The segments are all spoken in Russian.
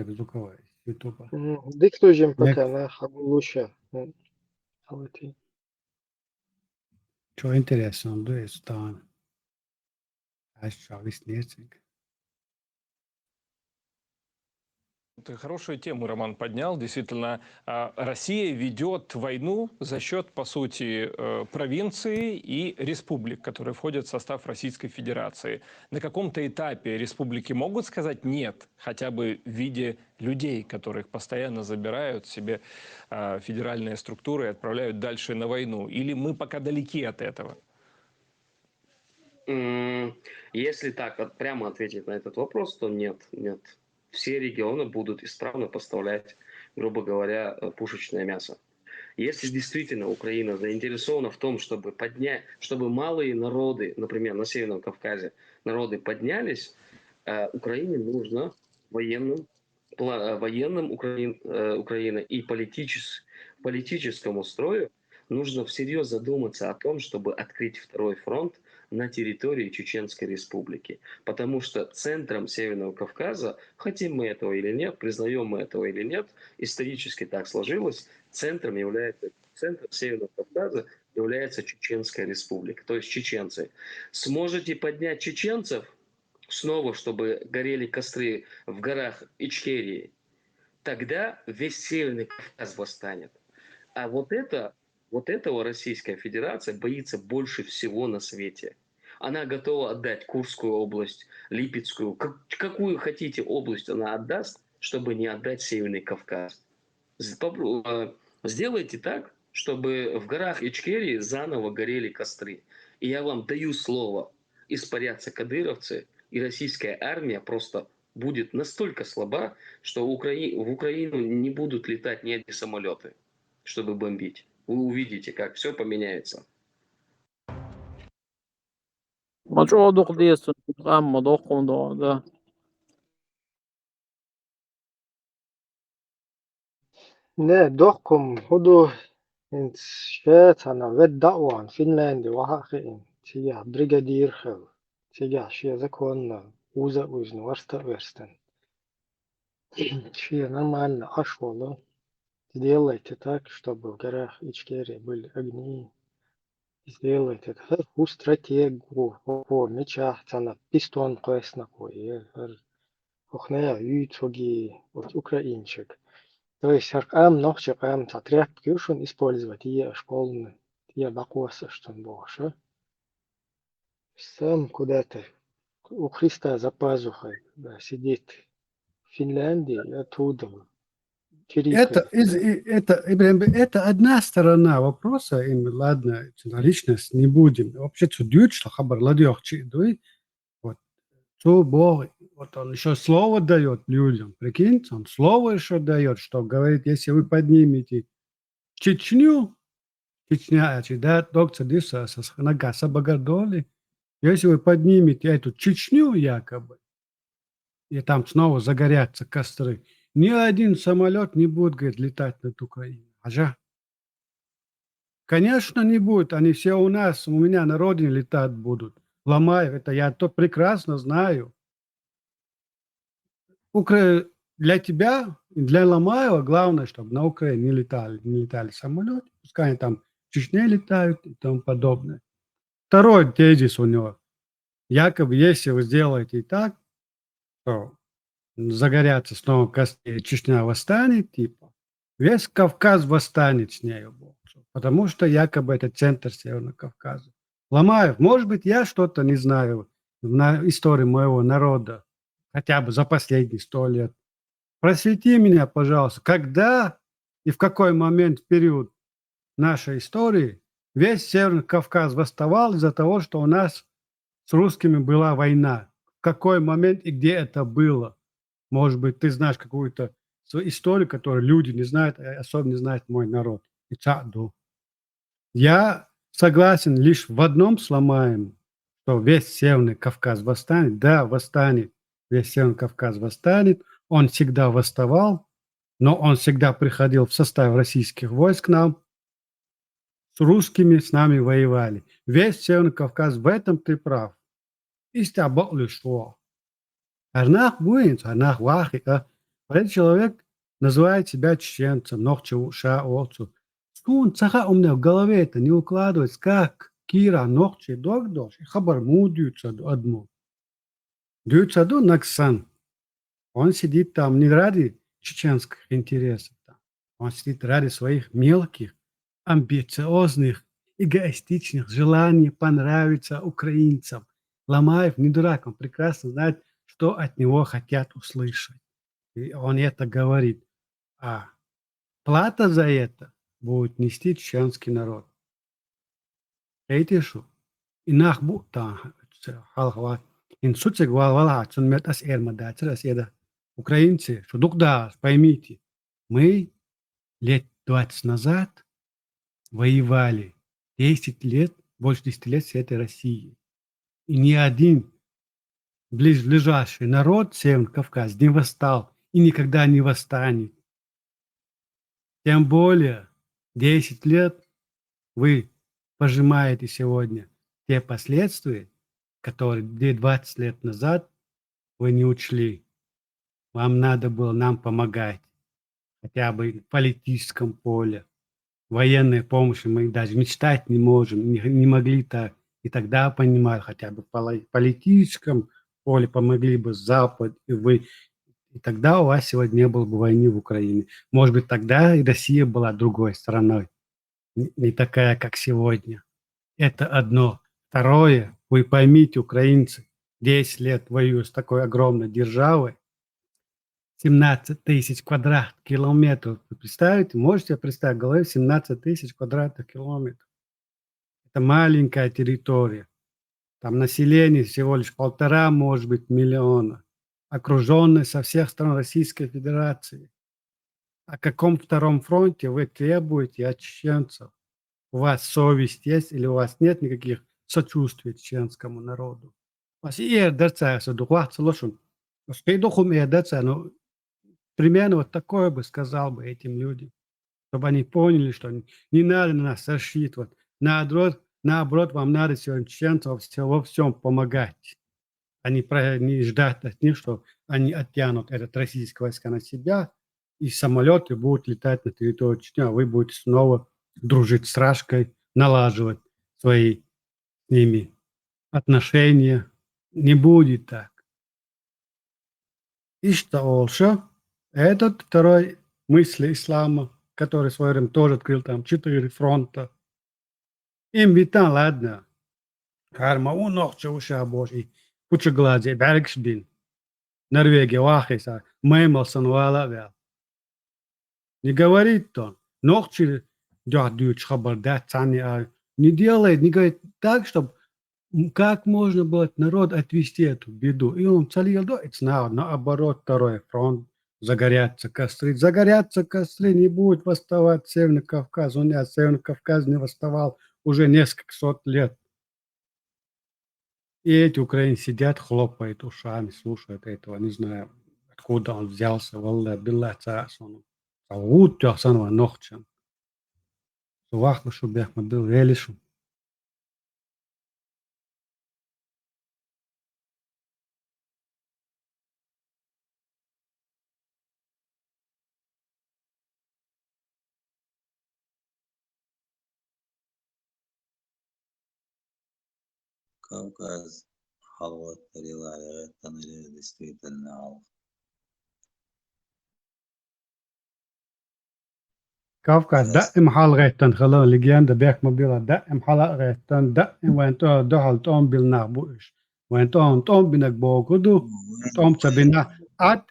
звуковая с Ютуба. Диктуем Як- пока на лучше. Что интересно, да, есть там. А что, весницник. Ты хорошую тему, Роман, поднял. Действительно, Россия ведет войну за счет, по сути, провинции и республик, которые входят в состав Российской Федерации. На каком-то этапе республики могут сказать «нет», хотя бы в виде людей, которых постоянно забирают себе федеральные структуры и отправляют дальше на войну? Или мы пока далеки от этого? Если так прямо ответить на этот вопрос, то нет. Все регионы будут исправно поставлять, грубо говоря, пушечное мясо. Если действительно Украина заинтересована в том, чтобы малые народы, например, на Северном Кавказе, народы поднялись, Украине нужно военным Украины и политическому строю нужно всерьез задуматься о том, чтобы открыть второй фронт на территории Чеченской Республики. Потому что центром Северного Кавказа, хотим мы этого или нет, признаем мы этого или нет, исторически так сложилось, центром Северного Кавказа является Чеченская Республика, то есть чеченцы. Сможете поднять чеченцев снова, чтобы горели костры в горах Ичкерии, тогда весь Северный Кавказ восстанет. А вот этого Российская Федерация боится больше всего на свете. Она готова отдать Курскую область, Липецкую, какую хотите область она отдаст, чтобы не отдать Северный Кавказ. Сделайте так, чтобы в горах Ичкерии заново горели костры. И я вам даю слово, испарятся кадыровцы, и российская армия просто будет настолько слаба, что в Украину не будут летать ни одни самолеты, чтобы бомбить. Вы увидите, как все поменяется. Мачоодук дейсин, амма доққунда, да. Ne, dokum hudu in شاتنا ودعوان فنلاندي وحقين تيجا بريغادير خل تيجا شيا زكونا وزا وزن ورستن شيا нормально ашвала. Сделайте так, чтобы в горах Ичкерии были огни. Сделайте так. Ху стратегию по мечах цана пистон квесна кое. Охная ютоги от украинчик. То есть аркам нохчик ам татряк кюшун использовать и школны. Я бакуаса что больше. Сам куда-то у Христа за пазухой сидит в Финляндии, оттуда чирикает. Это одна сторона вопроса, ладно, личность не будем. Вообще, что дючла, хабар ладьохчи, вот, что Бог, вот он еще слово дает людям, прикиньте, он слово еще дает, что говорит, если вы поднимете Чечню, Чечня, да, доктор Диса, Нагаса Багадоли, если вы поднимете эту Чечню якобы, и там снова загорятся костры, ни один самолет не будет, говорит, летать над Украиной. Ажа. Конечно, не будет. Они все у меня на родине летать будут. Ломаев, это я то прекрасно знаю. Для тебя, для Ломаева главное, чтобы на Украине не летали самолеты. Пускай они там в Чечне летают и тому подобное. Второй тезис у него. Якобы, если вы сделаете так, то загорятся снова костры, Чечня восстанет, типа, весь Кавказ восстанет с нею. Потому что якобы это центр Северного Кавказа. Ломаев, может быть, я что-то не знаю на истории моего народа, хотя бы за последние 100 лет. Просвети меня, пожалуйста, когда и в какой момент, в период нашей истории весь Северный Кавказ восставал из-за того, что у нас с русскими была война. В какой момент и где это было? Может быть, ты знаешь какую-то свою историю, которую люди не знают, особенно не знает мой народ. Я согласен лишь в одном с Ломаевым, что весь Северный Кавказ восстанет. Да, восстанет. Весь Северный Кавказ восстанет. Он всегда восставал, но он всегда приходил в состав российских войск к нам. С русскими с нами воевали. Весь Северный Кавказ, в этом ты прав. Истя боклю что. Арнах будет, арнах вахика. Этот человек называет себя чеченцем, нохчу, олцу. Скун цаха у меня в голове это не укладывается, как Кира, нохчи, догдош, и хабар мудются одну. Дются до Наксан. Он сидит там не ради чеченских интересов, там. Он сидит ради своих мелких, амбициозных, эгоистичных желаний понравиться украинцам. Ломаев не дурак, он прекрасно знает, что от него хотят услышать. И он это говорит. А плата за это будет нести чеченский народ. Эти шу. Инах бута халхва. Инсуцик валвала, цун мет ас эрмада, эда. Украинцы, что да, поймите, мы лет 20 назад воевали 10 лет, больше 10 лет с этой Россией. И ни один ближайший народ Северный Кавказ не восстал и никогда не восстанет. Тем более 10 лет вы пожимаете сегодня те последствия, которые 20 лет назад вы не учли. Вам надо было нам помогать, хотя бы в политическом поле. Военной помощи мы даже мечтать не можем, не могли так. И тогда понимаю, хотя бы в политическом поле помогли бы Запад и вы. И тогда у вас сегодня не было бы войны в Украине. Может быть, тогда и Россия была другой страной, не такая, как сегодня. Это одно. Второе, вы поймите, украинцы, 10 лет воюют с такой огромной державой, 17 тысяч квадратных километров. Вы представите, можете представить в голове 17 тысяч квадратных километров. Это маленькая территория. Там население всего лишь 1,5, может быть, миллиона. Окруженный со всех сторон Российской Федерации. О каком втором фронте вы требуете от чеченцев? У вас совесть есть или у вас нет никаких сочувствий чеченскому народу? У вас и примерно вот такое бы сказал бы этим людям, чтобы они поняли, что не надо на нас рассчитывать. Наоборот, вам надо сегодня чеченцам во всем помогать, а не ждать от них, что они оттянут этот российские войска на себя, и самолеты будут летать на территорию Чечни, а вы будете снова дружить с Рашкой, налаживать свои с ними отношения. Не будет так. И что Олша, этот второй мысли ислама, который в свое время тоже открыл там 4 фронта. Им витан, ладно. Карма унохча уша божий. Пучеглазе, Бергшбин. Норвегия, Вахиса, Меймелсон, Валавел. Не говорит он. Нохчи дядюч хабардат цани, не делает, не говорит так, чтобы как можно было народ отвести эту беду. И он целил, наоборот, второй фронт, загорятся костры. Загорятся костры, не будет восставать Северный Кавказ. Он от Северный Кавказ не восставал уже несколько сот лет. И эти украинцы сидят, хлопают ушами, слушают этого. Не знаю, откуда он взялся. Валла, билла, царасону. Вот тясанова нохчан. Сувахлы, чтобы мы был велишу. Кавказ халваттарилар, это действительно. Кавказ دائم حال غيتن خلا لجيان دبيك مبيلا دائم حال غيتن دائم وين تو دخل توم بالنابوش وين توم بينك بوجودو توم تبينا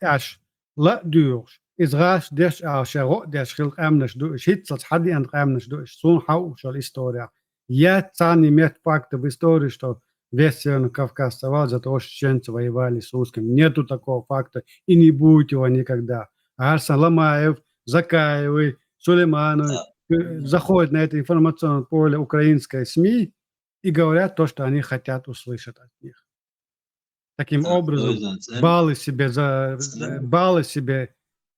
أش لا دوش إزغاش دش أو شغو دش خلق أمنش دوش هيتس حدي أنت أمنش دوش سون حوش الإستوريا я цани мет факты в истории, что весь Северный Кавказ вставал за того, что чеченцы воевали с русскими. Нету такого факта и не будет его никогда. Арсан Ламаев, Закаевы, Сулеймановы заходят на это информационное поле украинской СМИ и говорят то, что они хотят услышать от них. Таким образом, баллы себе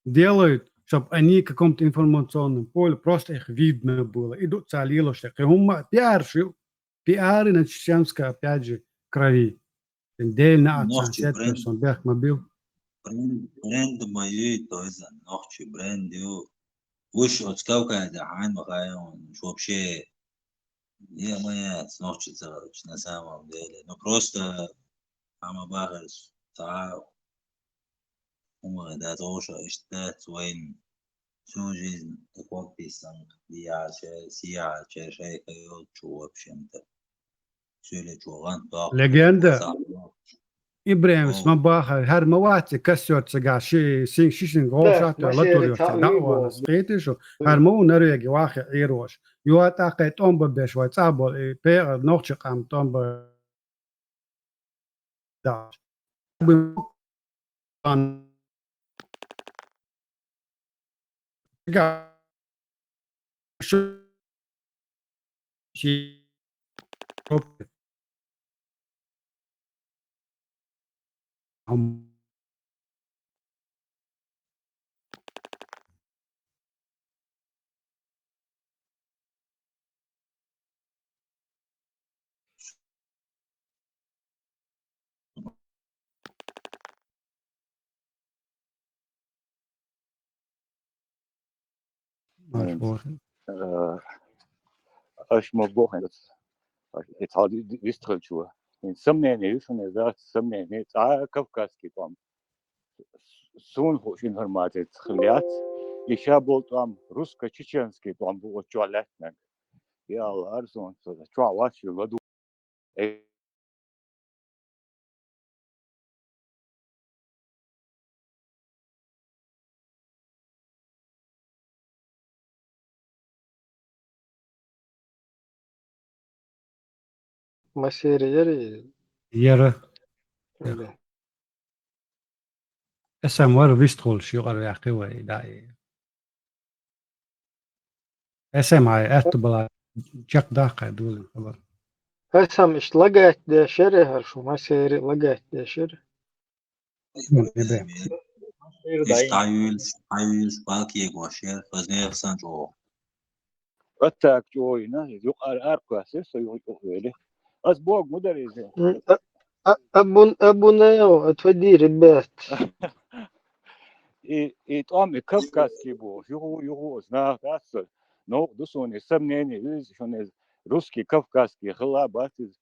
делают, чтобы они в каком-то информационном поле, просто их видно было. Идут цалилоши. Пиары на чеченской, опять же, крови. Дельно акцент, мобил. برند مايوي تويزا نوخشي برنديو وش أتكوكا دحين مخايون شو بشي هي ما نوخشي تغرش نسامة مديلة نبروستا عما باغرس تعاو هما دا توشا اشتات وين سوجي تقوك بيسان سياعة شي كيو شو بشمتا سيلي شوغان طاق ليجندا إبراهيم اسمه باخر هر مواد كسرت سجا شين شين غوشات ما لا توريوش شيري دعوة تعويبو نسقيتشو هر مو نريج واخي إيروش يوات أقيت أم ببش واتسابل بير نوتش قام توم بداش بان شو شي هم مشهور Als maar bogen dat het had wist het zo. In sommige neven dat sommige niet Kafkaski kwam. Zo'n hoog informatie het geleerd. Ik heb ook aan Rusko-Чеченский kwam voor toilet. Ja, al zo'n zo dat wat je wat doen. مسيري يري يرى اللي اسم ور بيستخل شو قال يا أخي داي اسم هاي أتبلا جاك داقة دول خبر هسه مش لقيت ده شري هرشو مسيري لقيت ده شري إبراهيم إيش تعيل باكي وشير فزنير سانجو Attack joina yuqar arkasi so yuqveli. Az bog mudarize. أبونا تودير البيت Et om Kafkaski bo yuhu zna tas no dusun samneni iz shonez Ruski Kafkaski khalabat iz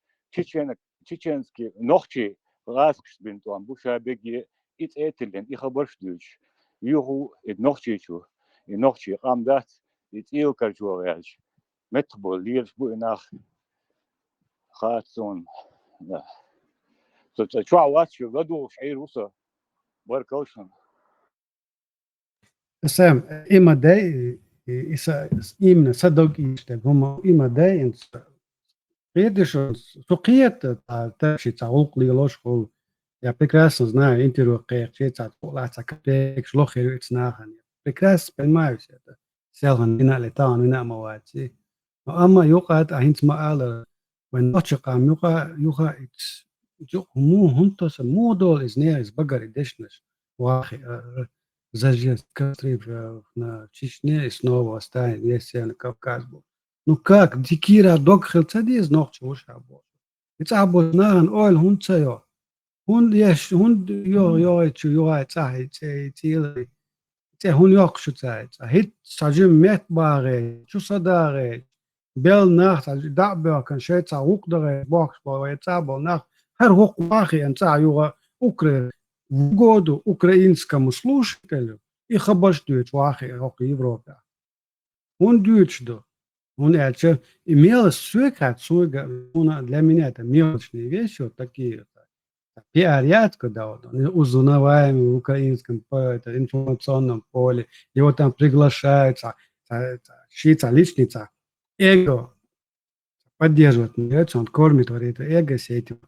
Чеченский nochchi rasksh bin tom bu shabegi it etelen I khabarsh duch yuhu et nochchi chu et nochchi qamdat it il karjoraj metbol lir bu nach khatson so tchwa wat you gadu shayr usa barkaushon اسم إما داي إسا إمنا صدق إيشتك هم إما داي إنس قيدش سقيت تمشي تعوق لي لوشكول Я прекрасно знаю интервью قيقشيت على كبيك شلو خير إتناهن прекрасно понимаю все это سيلهن هنا لتان هنا مواتي أما يقعد أهنت ما قال when نوتشقام يقع جو مو هنتوس مو دول إزنير بقر إدشنش واخي зажесть костры на Чечне и снова оставить если на Кавказ был. Ну как, дикира док хилцади из ночи уж работал. It's about nahan oil hunsayo. Hund yes hund yo tsai tsai tsai hun yok shu tsai. Hit sajim met bare chu sadare. Bel nacht da be kan shay tsa uqdare box bo tsa bo nacht her hoq wahi an tsa yuga ukre в году украинскому слушателю и хабаштует вахи в Европе. Он дючдо. Он это имел свекат суга. Для меня это мелочные вещи, вот такие. Пиарят, когда вот он узнаваемый в украинском информационном поле, его там приглашаются, щица, личница, эго поддерживает, нравится, он кормит вот это эго, все эти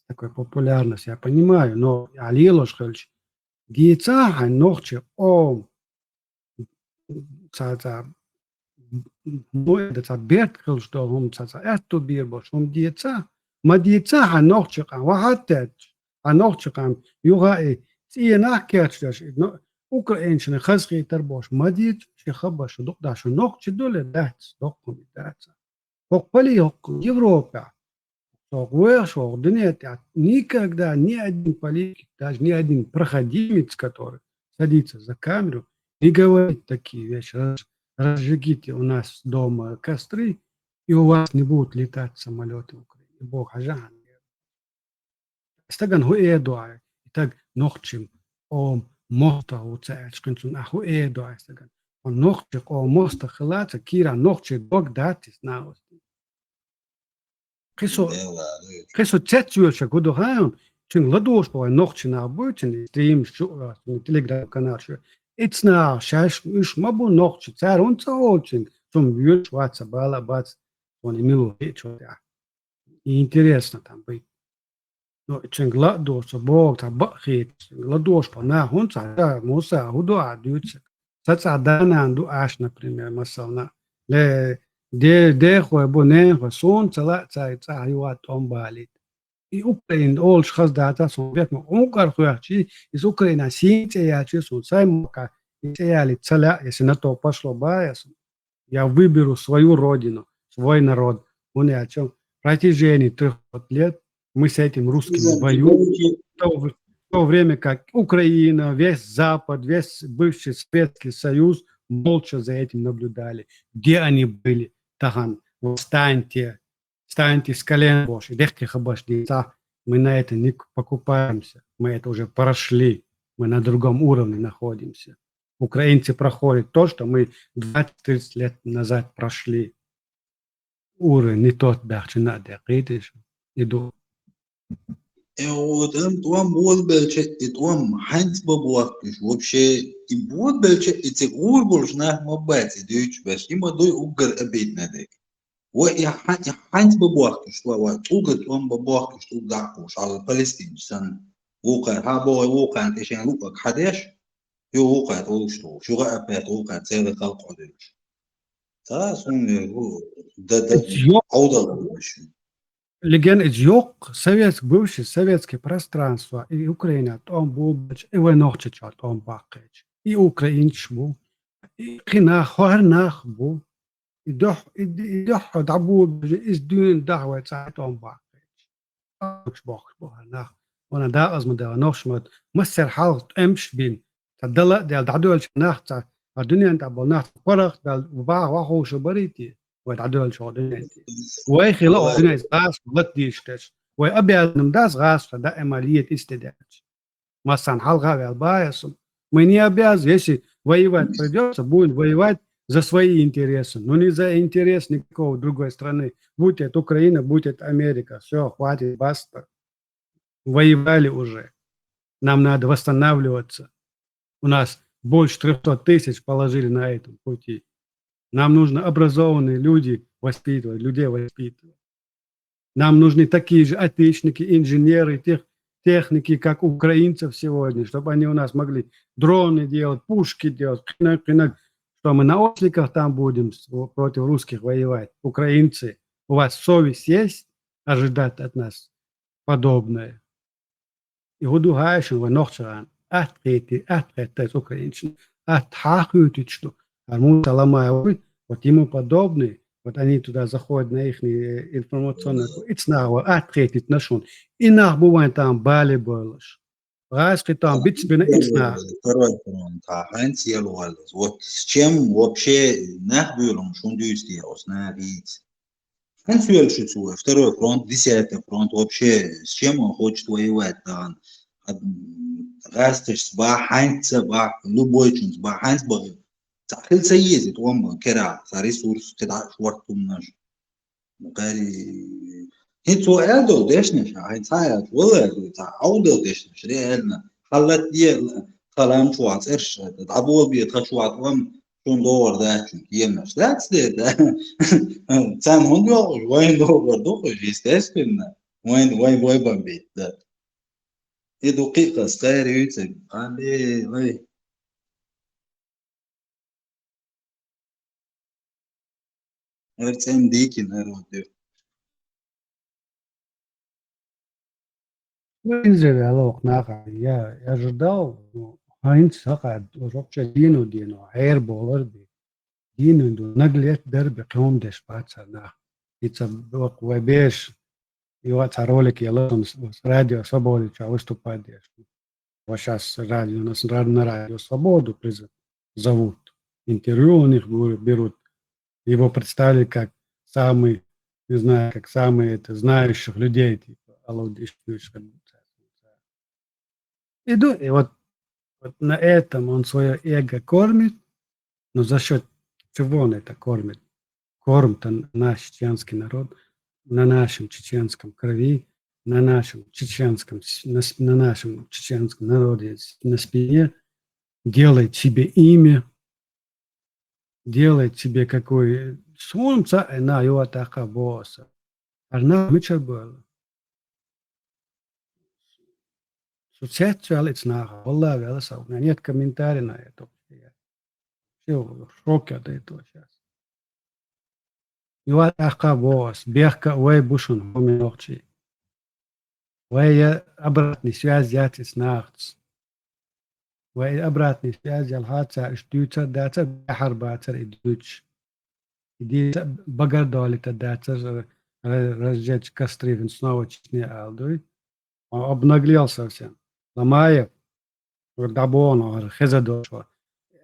такой популярность, я понимаю, но Алилош Хельч, диеца, ногче, о, это берт Хельч, что он, это бирбош, он диеца, ما диеца, ногче, وحتى ногче, юга, и нахкерчаш, Украинщина, хазки тербош, ما диеца, خبش, دقداش, ногче доле, дать, докуми, дать. Hokpali yok Avrupa. Никогда ни один политик, даже ни один проходимец, который садится за камеру, не говорит такие вещи. Разжигите у нас дома костры, и у вас не будут летать самолеты в Украине. Бог ажан. Стаган хуэдуай. Так нохчим о моста уцаечкинцун ахуэдуай стаган. Он нохчик о моста хилаца кира нохчик бог датис наус. Кесо цецюльша гудухаем, чин ладош по нохчина обычный стрим телеграм канал. Ицна шаш уж мабу нохчи цар он цаолчин, сум вьюш ватса бала бац, он имело чё-то. И интересно там быть. Но чин ладош бог та бахит, ладош по на он ца муса худу адюц. Цаца дана анду аш, например, масална. Ле де хо боне хо сон цала ца юат он балит. И Украина олш хаздата сон век мо угар хуячи из Украина синте ячи сон саймка и яли цаля, если на то пошло баяс, я выберу свою родину, свой народ. Он и о чем в протяжении 300 лет мы с этим русским воюем, в то время как Украина, весь Запад, весь бывший Советский Союз молча за этим наблюдали. Где они были? Таган, встаньте с колен Божьих, дехтих обождеца. Мы на это не покупаемся, мы это уже прошли, мы на другом уровне находимся. Украинцы проходят то, что мы 20-30 лет назад прошли. Уровень не тот, бахчи надо, иду. Вот он был белче, и он ханс бабуахтиш, вообще и вот белче, и те урбулш на мобайте, дюч беш, и модой угар обид надек. Вот я ханс бабуахтиш, что угар он бабуахтиш, что дакуш, ал Палестин, сан وقع هابو وقع تشين لوك حداش يو وقع توشتو شو غا ابيت وقع تسير خلق عدلش تاسون هو ده عوضة Леген идёк бывшее советское пространство и Украина там был и войнохче там бакеч и украинч был и хина хорнах был и дох дабу из дун дahwa там бакеч бах нах وانا دا از مده نوشمت مسر حالت امش بین تدلا دل دعدول نخت الدنيا انت بنخت فرق دل وبا واخو شبريتي ودعدول شو دنيا وي خلا دنيا زاس لتديشتش وي ابيض نمداس غاس دا عمليه استداج مثلا حلقه البايس мы не обязаны, если воевать придется, будем воевать за свои интересы, но не за интерес никакого другой страны. Будь это Украина, будь это Америка. Все, хватит, баста. Воевали уже. Нам надо восстанавливаться. У нас больше 300 тысяч положили на этом пути. Нам нужно образованные люди воспитывать, людей воспитывать. Нам нужны такие же отличники, инженеры, техники, как украинцев сегодня, чтобы они у нас могли дроны делать, пушки делать, что мы на осликах там будем против русских воевать. Украинцы, у вас совесть есть ожидать от нас подобное? И удугаешь его ночью, это украинцы, хахают, что армута ломают, вот ему подобные, вот они туда заходят на их информационную, и снова ответить на шум. И нах бывает там бали болыш. Раз ты там бить себе на иксна. Второй фронт, ханс елуалес. Вот с чем вообще нах бюром шундюсти осна видеть. Ханс Вельшицу, второй фронт, 10-й фронт, вообще с чем он хочет воевать? Гастыш сба, ханс сба, любой чин сба, ханс сба. Захился ездит, он кера, за ресурс, когда швартум наш. Мукари. Хитсу элдо дешнеш, ханс хаят, вылазит, аудо дешнеш, реально. Халат е, халам шуац, эрш, абол бьет, хашуат, вам شون دور ده چون یه مشت ده سن هون دو وين دو جيستاس كنا وين بمبيت ده یه دقیقه صغير يوتيوب عليه وي ارتم ديكي نرودو Вынзели алок наха. Я ожидал, Хайнц сакад урокча дину, айр болар би. Дину наглет дерби ком деш пацана. Ица бок вебеш И вот ролики я ловил с радио «Свободы», что выступает. Вот сейчас радио, нас на радио «Свободу» зовут. Интервью у них берут. Его представили как самый, не знаю, как самый знающих людей, типа, и вот на этом он свое эго кормит, но за счет чего он это кормит? Корм-то наш чеченский народ, на нашем чеченском крови, на нашем чеченском, на нашем чеченском народе на спине, делает себе имя, делает себе какой солнце, на его така босса. Арна мычар было. Соцсеть нахуй. Wallah, вялся. У меня нет комментариев на это. Я все в шоке от этого сейчас. Его така босс. Бехка уэй бушун. Хоминохчи. Уэй обратный связь ятис нахц. Уэй обратный связь ялхаца иштюца дацар бахарбацар идуч. Иди багардолита дацар разжечь костры снова честнее алдуй. Он обнаглел совсем. Ламаев, Дабон, Хезадошо,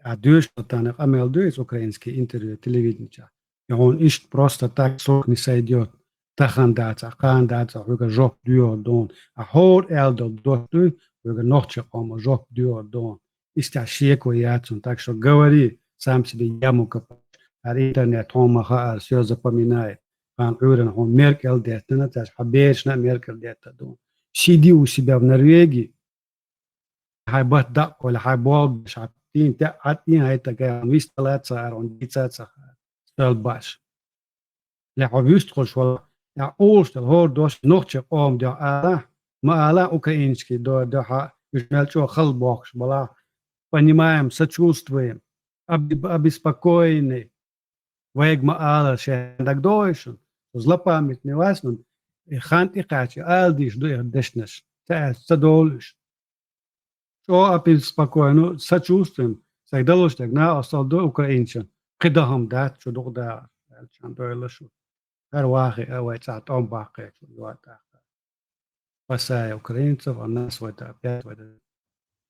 а дюш танах амел дует украинский интервью телевидения. И он ищет просто так срок не сойдет. Тахандаться, хандаться, руга жоп дюр дон. А хор элдо доту, руга ночи ома жоп дюр дон. Истя шеку яцун, так что говори сам себе яму копать. А интернет он маха все запоминает. Хан урен он Меркель детна, так хабечна Меркель детна дон. Сиди у себя в Норвегии, حيبات دق ولا حيبوض مش عارفين عارفين هيتجا مش 3 und die Tatsache stellbar. Ja, wüsst schon, ja, Oster, hor dos noch der ala, ma ala украинский, да, schnell schon халбокс, бала, понимаем, сочувствуем, обеспокоены, вег ма ala, так дойшен, злопамятный васнун, и ханти хачи, алдиш, дух дешнеш, цадолиш. Что обеспокоено, сочувствуем, сагдалось так, на остал до украинцев, кидахам дат, что до да, чандойлашу. Арвахи, авайцат, он бахе, что спасая украинцев, а нас в это опять в этот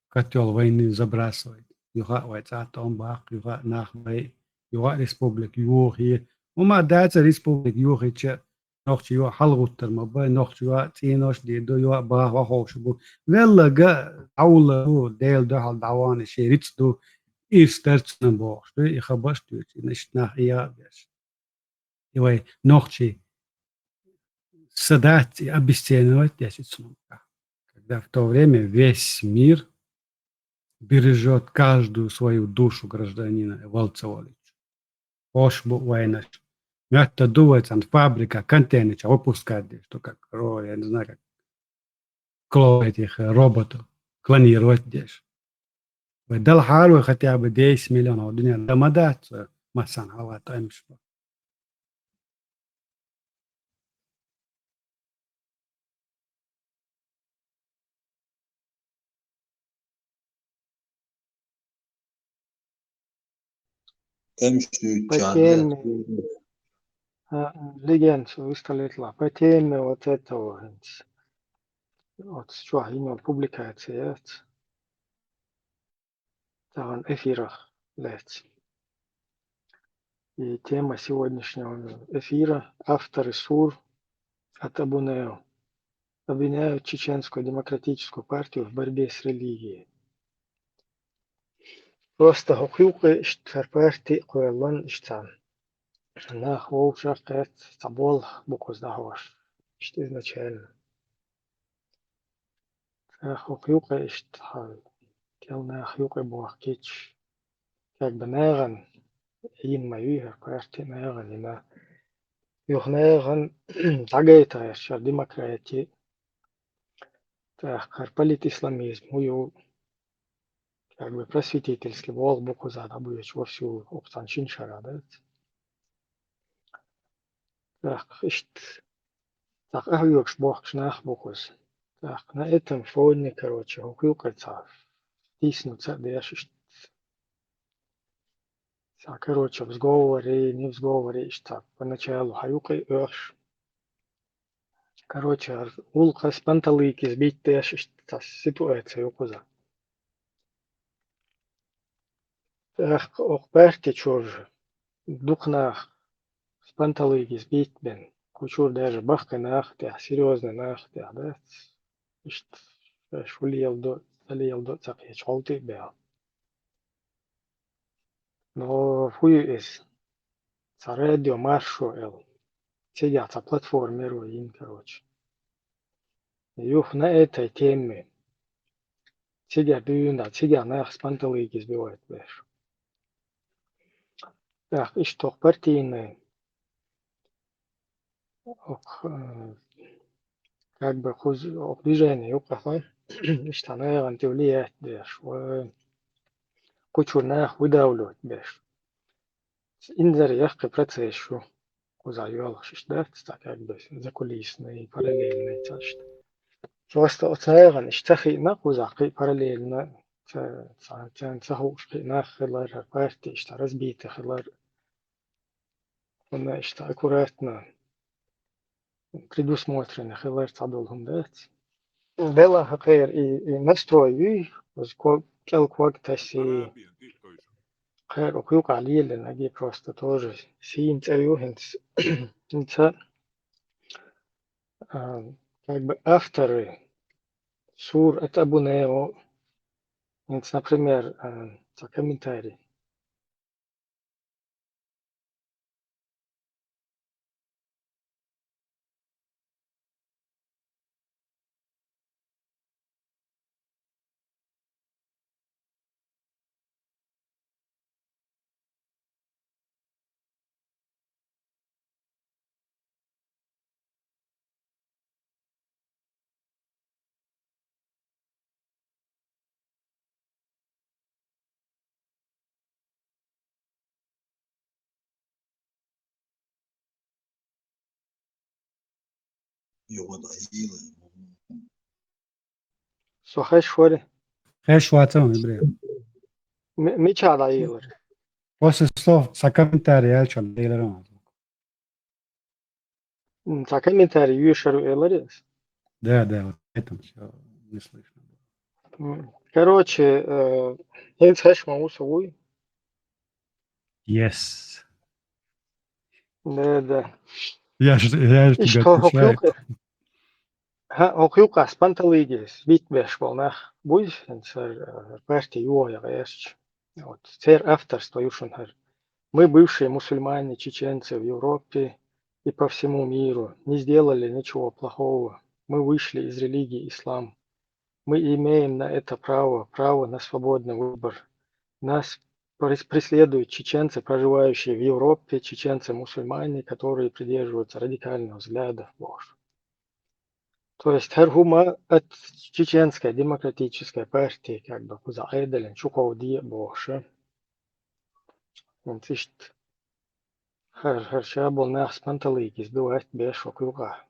котел войны забрасывает. Юга авайцат, он бах, юга нахмей, юга республик, юхи. Ума дается республик, юхи, че, нохчи юга халгуттер, мабай, нохчи юга тинош, дидо юга бах, вахош, бу. Вела га, аула, هو ديل دهال دعوان شي ريتسدو إيسترتسن بوخ شو يخبشتو نشتنا إيابيش يوي نوخشي садать и обесценивать 10 сумка. Когда в то время весь мир бережет каждую свою душу гражданина Волцеволич. Ошбу войнаш. Это думается, фабрика, контейнер, выпускать, что как, я не знаю, как этих роботов клонировать здесь. وده الحال وختي بديش مليون أو الدنيا لمدات مثلا هوا تمشي تمشي Потеми, جعلات легенд, выставила. Потеми вот этого, вот что именно публикация, там эфирах лет. И тема сегодняшнего эфира – авторы СУР от Абунео. Обвиняют Чеченскую демократическую партию в борьбе с религией. Просто حقوق партии قوالان اشتان. Нах волшакет табол букуздахош. Что изначально. حقوق اشتحال. Келна حقوق буахкич. Как бы наган ин маюха партия наган ина. Юхнаган тагайта яшар демократии. Так, политисламизм. Ую как бы просветительский волк букузада будет вовсю оптанчин шарадет. Так, ишт. Так, ахюкш бог шнах букуз. Так, на этом фоне, короче, хукюкаться. Тиснуться, дешишь. Так, короче, в сговоре, не в сговоре, так, поначалу хаюкай ешь. Короче, улка с панталыки сбить теж ситуация укуза. Эх, охперти чур, духнах с панталыки сбить бен. Кучур даже бахка нахтя, серьезно нахтя, да? Ишт, шулиел до цапья чолты бел. Но хуй из царедио маршо эл. Сидят на платформе руин, короче. Юх на этой теме. Сидя дюна, сидя нах с панталыки сбивает беш. Ах, и что партийные, как бы движение юкафа, что на антивлиять беш. Кучу нах выдавливать беш. Инзер яхка процесс шо. Кузайол, да, как бы закулисный, параллельный, чашт. Просто оцаяган, иштахи на кузахи параллельно. Цан цахуш нах хилар партии, что разбиты хилар. Он что аккуратно предусмотрено хилар цадолхум дать. Дела хакер и настрой, кел квактаси خير وكيوك عليه لأن أجي просто тоже син царюхинц как бы авторы сур это абунео, например, комментарий. يقعد عيلة Сухай швари. Хэш ватсам, ибре. Меча даилар. После слов за комментарий, я что, дейлером. За комментарий юшару эларис. Да, вот это все не слышно. Короче, я хэш маусовой. Yes. Да. Я же И тебе что, отвечаю. Окюка спанталыгис, битбеш волнах, буй, партия юоя гаэсч. Вот, цер авторство юшунхар. Мы, бывшие мусульмане, чеченцы в Европе и по всему миру, не сделали ничего плохого. Мы вышли из религии ислам. Мы имеем на это право на свободный выбор. Нас преследуют чеченцы, проживающие в Европе, чеченцы-мусульмане, которые придерживаются радикальных взглядов. То есть Хархума от чеченской демократической партии как бы кузаэделен чукоуди боши. Интишт харшабол нах спанталыки сбивать беш окюга.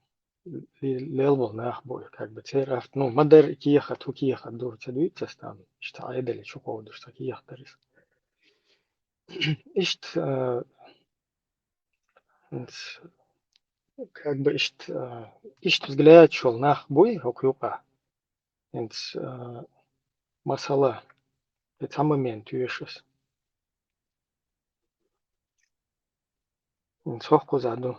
Лелбол нах бой как бы церафт. Ну, мадер киехат хукиехат дур цедуица стан. Что айдели чукоуду, что киехтарис. Ишт как бы ишт взгляд шел нах бой окюга. Инс масала. Это момент юешес. Инсох кузаду.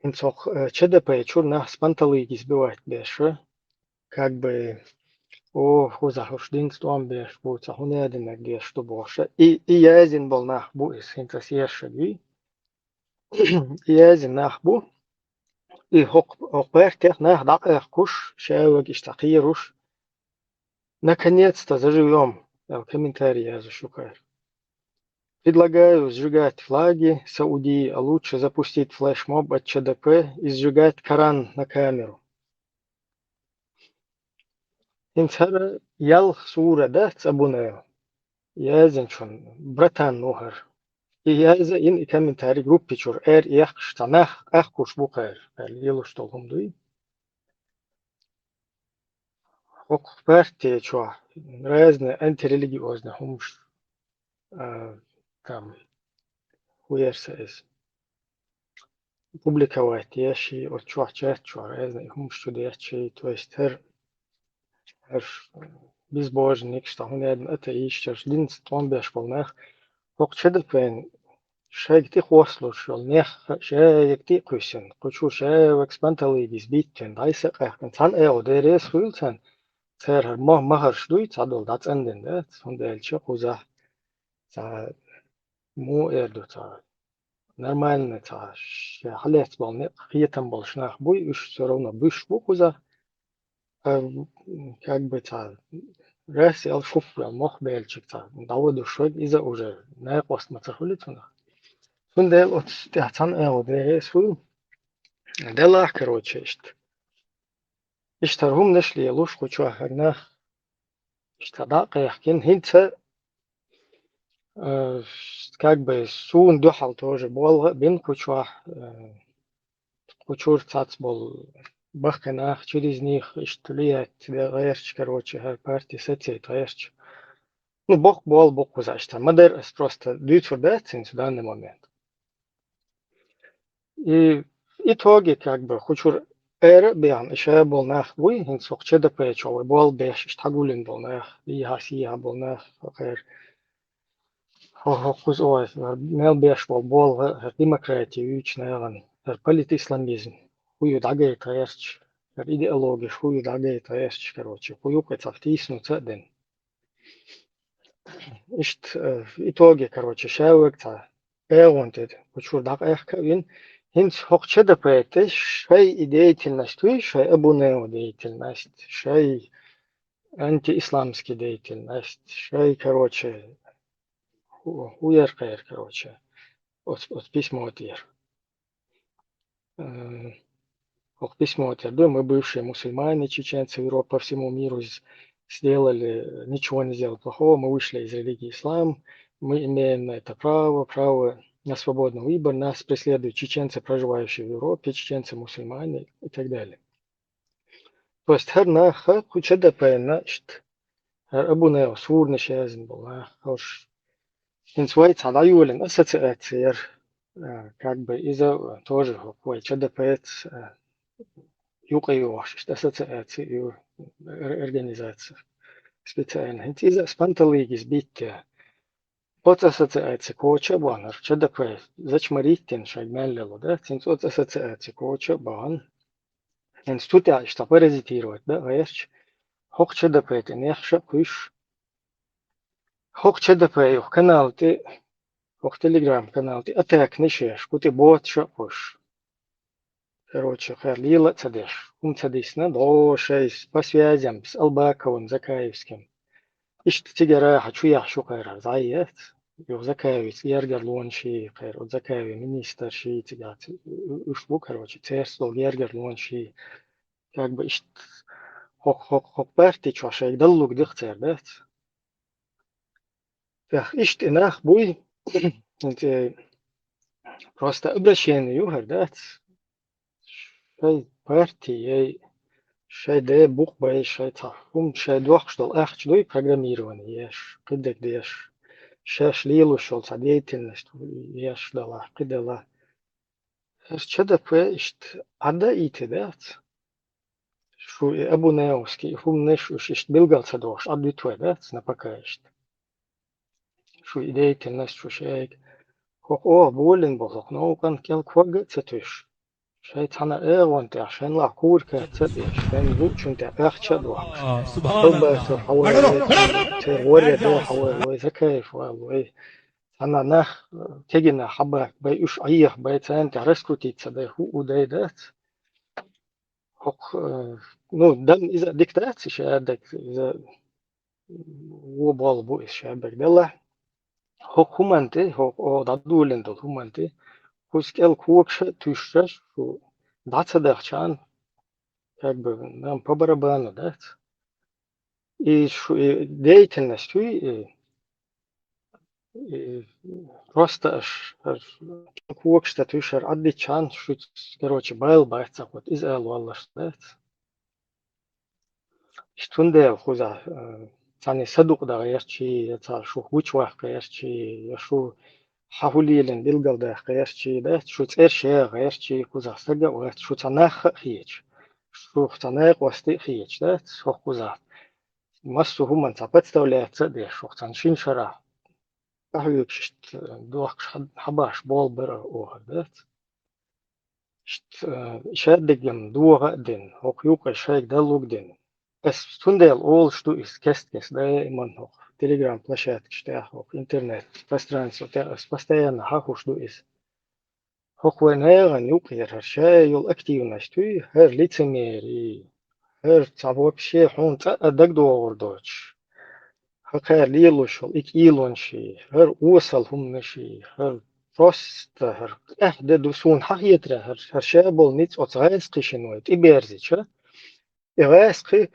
Инсох ЧДП чурна спанталыки сбивать беши. Как бы хузах уж дин стуам беш буца хунедин нагеш что боша. И язин был нах бу из интасьеши. И язин нах бу. И хокпертех нах дак куш шеуэг иштакируш. Наконец-то заживем. Комментарий я зашукаю. Предлагаю сжигать флаги Саудии, а лучше запустить флешмоб от ЧДП и сжигать Коран на камеру. Инсара ял сура да цабунео. Язенчон, братан нухар. И яза ин и комментарий группе чур ях штанах куш букар. Елу что гумдуи. Ок партия чуа. Разные антирелигиозные хумш. Там хуерса из. публиковать вещи, от чувачать, разные умствующие, то есть безбожник, что он это ищет, один том беш полнах, хокчеда пен, шайгти хослушал, нех шайгти кусен, кучу шай экспантали битен, дайса кахен, цан дерес фулцен, цер махар шлуй цадол дац энден, да, он дельче куза, ца му ца нормально, ца халец бол, не хиетам бол шнах буй, уж все равно быш куза, как бы ца раз я шуфля мох бельчик ца, даводу шойг иза уже, не пост мацахулицуна. Фундел от стяцан дерес фул, делах, короче, اشترهم نشلي يلوش كوچوا هرنا اشتدا قيحكين هنتا как бы сун дохал тоже бол бин кучва кучур цац бол бахканах через них иштулият гаерч короче партии соцсеть гаерч ну бог бол бог кузашта модер просто дают фордацин в данный момент и итоге как бы кучур биан еще был нах буй хин сокче да печо бол беш штагулин был нах и хасия был нах Хохус оes, mel biex bol democratie uitnēlan, политисламизм, huju dagēja tērč, ideologisch huju dagēja tērč, короче, huju pēc активну цеден. Ишт итоге, короче, шәуекта, эонтед, учур даг эхкавин, хинц хохчеда пэте, шай деятельность, шай абунео деятельность, шай антиисламский деятельность, шай, короче, хуяркаер, короче. От письма от Ир. От письма от Ир. Да, мы бывшие мусульмане, чеченцы, Европа по всему миру сделали, ничего не сделали плохого, мы вышли из религии ислам, мы имеем на это право на свободный выбор, нас преследуют чеченцы, проживающие в Европе, чеченцы, мусульмане и так далее. То есть, на кучеда пэна, абуне осурны шезен был, инсвайт садаюлен ассоциация, как бы из-за тоже какой ЧДП юкаюш, ассоциация организация специально. Из-за спанталыгис битте. От ассоциация коуча банер ЧДП зачмаритен шагмеллело, да? От ассоциация коуча бан. Института что паразитировать, да? Вещь. Хок ЧДП ты нехша куш. Хок ЧДП канал ты в телеграм-канал ты атак нишеш, кути бот шапуш. Короче, Харлила цадеш. Цадисна до 6 по связям с Албаковым, Закаевским. Ишт тигера хочу я шукайра заят. Yo Закаевец Гергер Лонши, кайр, от Закаеве министр ши тигат. Ушлу, короче, церство Гергер Лонши. Как бы ишт хок парти чошек даллук дихцер, да? Ишт инах буй. Просто обращение югар, да? Шай партии, шай де бух бай, шай тахум, шай дух штол ахч дуй программирование, еш, кидек деш, шаш лилу шол са деятельность, еш дала, кидала. ЧДП ишт ада ите, да? Шу абунеовский, хум неш уж ишт билгалца дош, адвитве, да? Напака ишт. Шу деятельность, шу шайк. Хох о, болен бозок, но кан кел квага цетуш. شيطان وانت عشان لا كور كتبي عشان روتشون تأخش دوح ألبا حوالي توري ده حوالي ذكاء حوالي أنا نخ تجينا حبة بيوش أيه بيتان تعرسكو تيتصدق هو ده حق نو دم إذا دكتات شادك إذا هو بالبو شابك دله حق هم أنت حق أو دادولن دول هم أنت Пускай кукш тушаш, даться дахчан, как бы нам по барабану, да? И деятельность, просто аж кукш тушар аддичан, короче, байл байца, вот из элваллаш, да? Штунде хуза, цани садук да яшчи, яца шу хучвах яшчи, яшу حهوليلن بالقلدة غيرشي ده شو تيرشي غيرشي كوزا سجا وغير شو تناخ خيج شو تناخ وستي خيج ده شو كوزا مسو هم من تبت دولة تدي شو تنشين شرع أهيك شت دوخ حباش بول برا أوه ده شت شادجم دوغا دين هوكيوكا شايك دلوك دين بس تندل أول شتو إس كست دائما هو تليجرام площадки штях هو интернет пространство постоянно хаху شتو إس هو نيغا نيوكلير هرشاي يول активность هر лицемерие هر вообще حون تأدق دوغر دوش هر ليلوشل إك إيلونشي هر وصل هم نشي هر просто هر ده دوسون حقيتره هر شابل نيت أتغايسقي شنويت إبيرزيش إغايسقي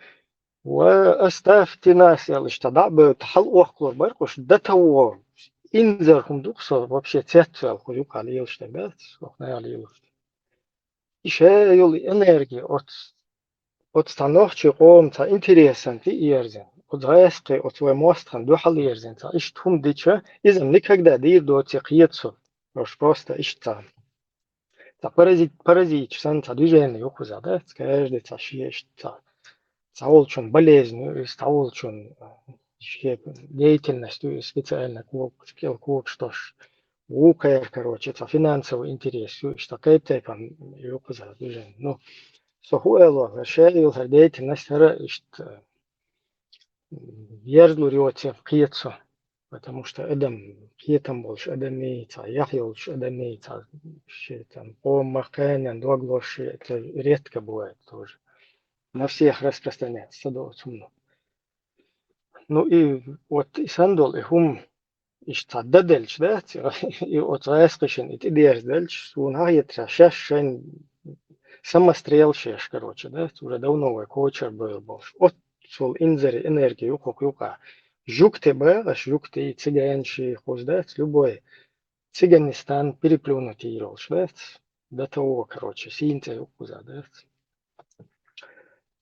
وأستافت ناس يلا اشتدع بتحل أخلور برقش ده تو إنذر هم دوخسر вообще تيتسال خيوك عليه وشتبات وقنا عليه وشت إشياء يولي إنرجي от станохчи قوم تا интересанти иерзен от гайсқи от вемостхан духал иерзен та иш тум дича изм никогда дир до тиқиетсу рош просто иш та паразит сан та движение юкуза да каждый та шиеш та олчун болезнь олчун деятельность специально кук что ж укр короче та финансовый интерес что кайптайпан юкуза движение ну سهولة رشايل هديت الناس ترى يرجلوا ريوتي قيتسو потому что أدم قيتم بولش أدمي تا يحيولش أدمي تا شيء там قوم مكان دوغلوش это редко бывает тоже на всех распространяется сумно ну и вот и сандол и хум اشتددلش ده и от раскишен и идеердельш сун хаетра шашен самострелщик, короче, да, уже давно коучер был. От сол инзери энергию, юка. Жук тебе, аж жук ты цыганши, да, любой цыганистан переплюнуть и ролш, да, до того, короче, синте юкуза, да.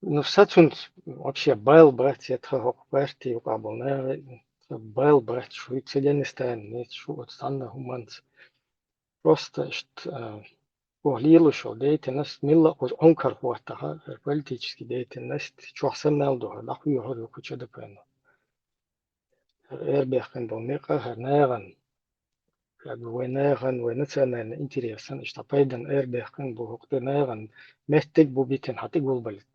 Ну, сацун вообще байл брать, это хокперти, юка был, не, байл брать, что и цыганистан, не, что вот станна хуманц. Просто, что وهليلوشو деятельность милла оз онкар хуаттаха политический деятельность чуахсан налдуха дахуй хор куча депен эрбехен бомека хернаган как бы войнаган войнацанан интересен иштапайдан эрбехен бу хоктенаган местик бу битен хатик болбалит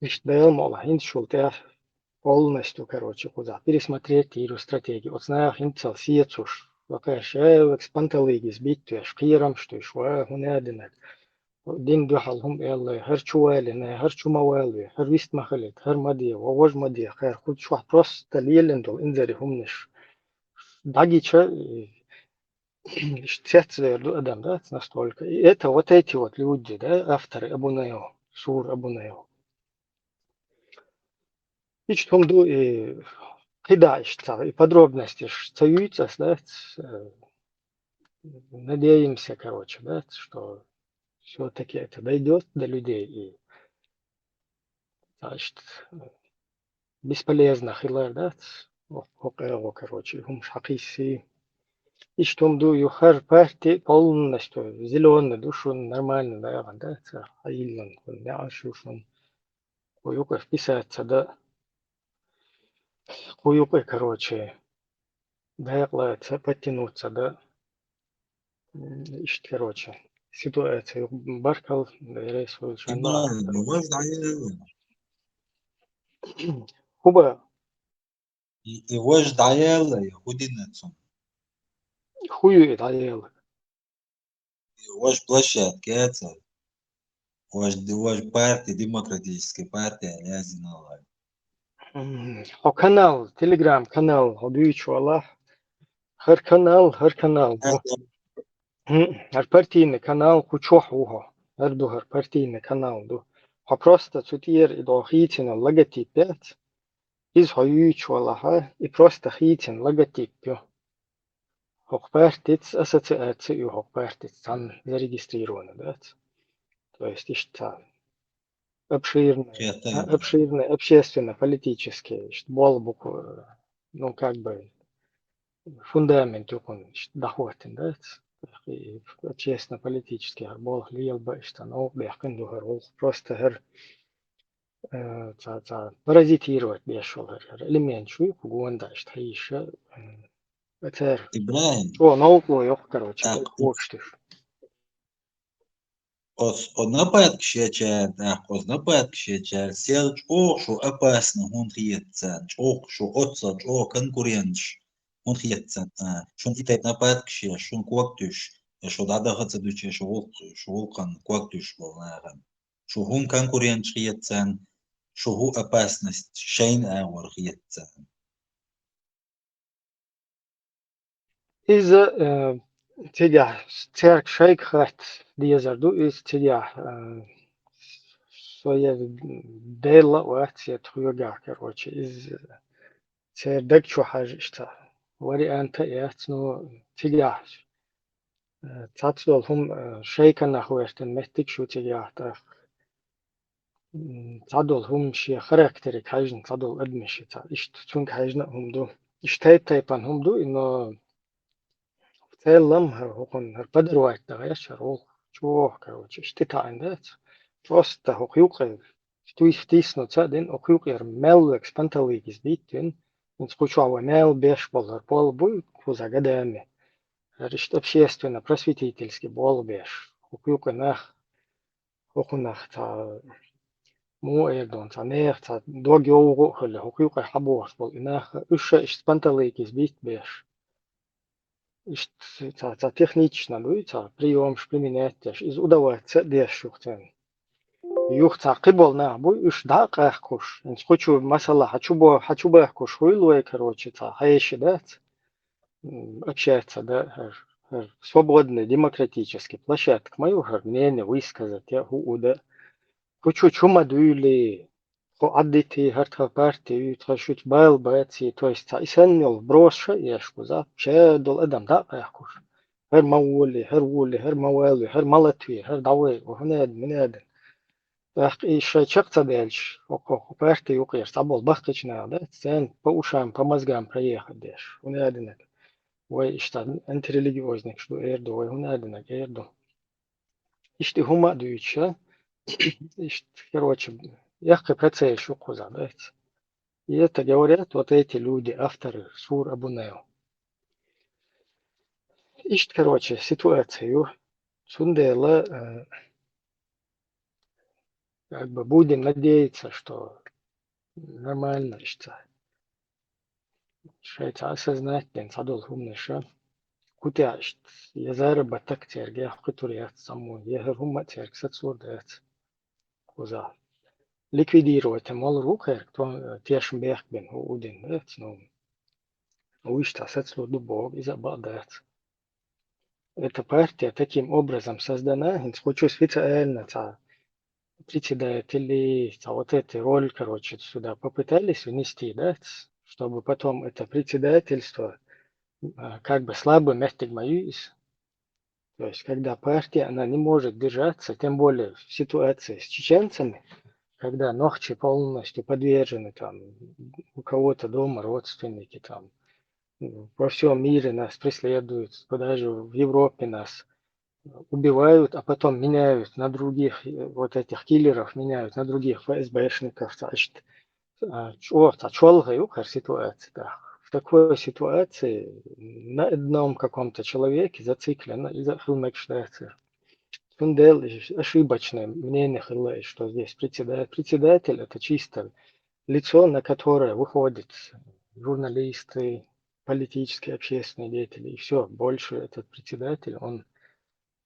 иштайл мола хин шултя полностью короче куда пересмотреть ее стратегию от знах инцал сиецуш وكاشا экспанталыги сбить шкирам что шва хунадинак دين دوحلهم يلا هر شوالنا هر شو موالي هر ويست مخلت هر مدي ووج مدي خير خد شو بروس تليل اندول انزري همنش داجي شا اشتيت زي دو ادم ده نستولك это вот эти вот люди да авторы абунайо сур абунайо и что ду и кидаешь и подробности союза да надеемся короче да что все-таки это дойдет до людей и значит бесполезно хилар да окео короче هم حقيقي иш том ду юхар парти полностью зеленый душу нормально да аилан да шушун куюка вписаться да куюка короче даяклается подтянуться да иш короче ситуация баркал рейс إما الجواز عيال хуба الجواز عيال يهودي نتسون хую даял الجواز بلاشات كاتل واش партия демократическая партия лязина о канал телеграм канал объявить валах هر канал هر партийный канал кучох уха هر дو هر партийный канал дو ха просто цутир и до хитин логотип пять из хаюч валаха и просто хитин логотип пё хок партиц ассоциация хок партиц там зарегистрировано да то есть ишта обширный общественно-политический болбук ну как бы фундамент يكون دخوتن في общественно-политических арболах лил бы что но бехкен духарул просто хер паразитировать бешол хер элемент шуй кугуанда что еще это إبراهيم о науку yok короче آه، как хочешь напад кшечер, напад кшечер, сел шо опасно, он хиется, шо отца, конкуренч, он хиется, шон итет напад кше, шон куактуш, шо дада хацадуче, шо волкан куактуш волнаган, шо хун конкуренч хиется, шо ху опасность, шейн ауэр хиется. إذا تجاه ترك شيء خات ديزردو إز تجاه своя дела وقت يتخيجا короче إز تردك شو حاجة إشتا وري أنت ياتنو تجاه تاتلو هم شيء كان خويشتن مهتك شو تجاه تاخ تعدل هم شي خراكترك حاجن تعدل أدمشي تا إشت تونك حاجنا هم دو إشتايب تايبان هم دو إنه تيلم هوكن هربدر وايت دغيش هرول شوه كروتش اشتتا عندات просто хукюкы штуйстисно цадин окюкер мелвек спанталигис биттин ин скучава мел беш болар пол буй кузагадами ришт общественно-просветительский бол беш хукюка нах хукунах та مو ايضا تا نير تا دوغ يوغو خلا хукюка хабош бол инах уша спанталигис бит беш технично будет, прием применять, из удовольствия дешуктен. Юх цакибол на бу уж да кахкуш. Хочу масала, хочу бахкуш хуйлуэ, короче, хаеши дать. Общаться, да, свободный, демократический площадка мою мнение высказать, я уда. Хочу чума дули, аддити харта партию, трошуть бал бати, то есть исеннил броша, ешку за, чедол эдам да кахкуш. هر مولي هر ولي هر موالي هر ملتوي هر دعوي وهناد مناد إيش شقت دالش وقو بارتي يقير صبول بختش نادا سان بوشام بمزجام بريخ ديش هنادنك وإشتاد أنت ريليجيوزنك شو إيردو وهنادنك إيردو إشتي هما دويتشا إشت كروتش يحكي процесс شو قوزابات И это говорят вот эти люди, авторы Сур Абу Нео. Ищет, короче, ситуацию. Сундела как бы будем надеяться, что нормально, что шейтса осознательно садол хумныша. Кутяшт, я заработок терге, кутурият саму, я хумма терг сацурдет. Куза. Ликвидировать мол рукер, кто тешм бех бен удин, ну, уишта сацурду бог и забадет. Эта партия таким образом создана, хочу специально, председатели, вот эту роль, короче, сюда попытались внести, да, чтобы потом это председательство как бы слабым мягким. То есть, когда партия, она не может держаться, тем более в ситуации с чеченцами, когда ногти полностью подвержены, там, у кого-то дома родственники, там, во всем мире нас преследуют, даже в Европе нас убивают, а потом меняют на других вот этих киллеров, меняют на других ФСБшников. Ситуация. В такой ситуации на одном каком-то человеке зациклено из-за хилмекштейцер. Фундел ошибочное мнение хилы, что здесь председатель это чисто лицо, на которое выходят журналисты, политические, общественные деятели, и все. Больше этот председатель, он